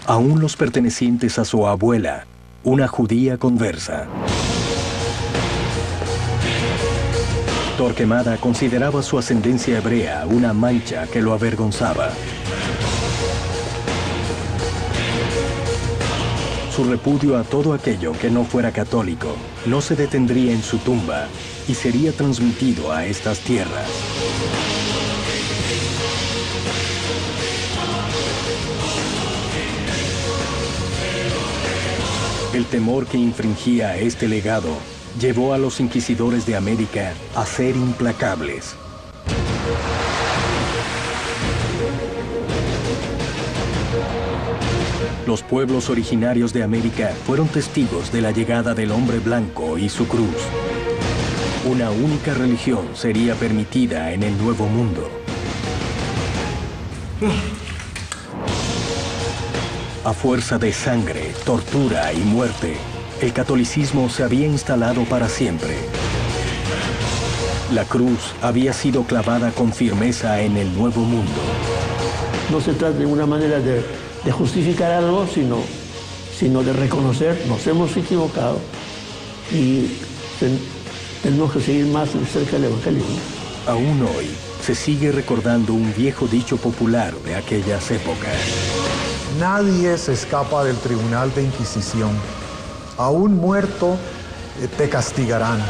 aún los pertenecientes a su abuela, una judía conversa. Torquemada consideraba su ascendencia hebrea una mancha que lo avergonzaba. Su repudio a todo aquello que no fuera católico no se detendría en su tumba y sería transmitido a estas tierras. El temor que infringía este legado llevó a los inquisidores de América a ser implacables. Los pueblos originarios de América fueron testigos de la llegada del hombre blanco y su cruz. Una única religión sería permitida en el Nuevo Mundo. A fuerza de sangre, tortura y muerte, el catolicismo se había instalado para siempre. La cruz había sido clavada con firmeza en el Nuevo Mundo. No se trata de una manera de justificar algo, sino de reconocer, nos hemos equivocado y tenemos que seguir más de cerca el evangelismo. Aún hoy se sigue recordando un viejo dicho popular de aquellas épocas. Nadie se escapa del tribunal de Inquisición. Aún muerto, te castigarán.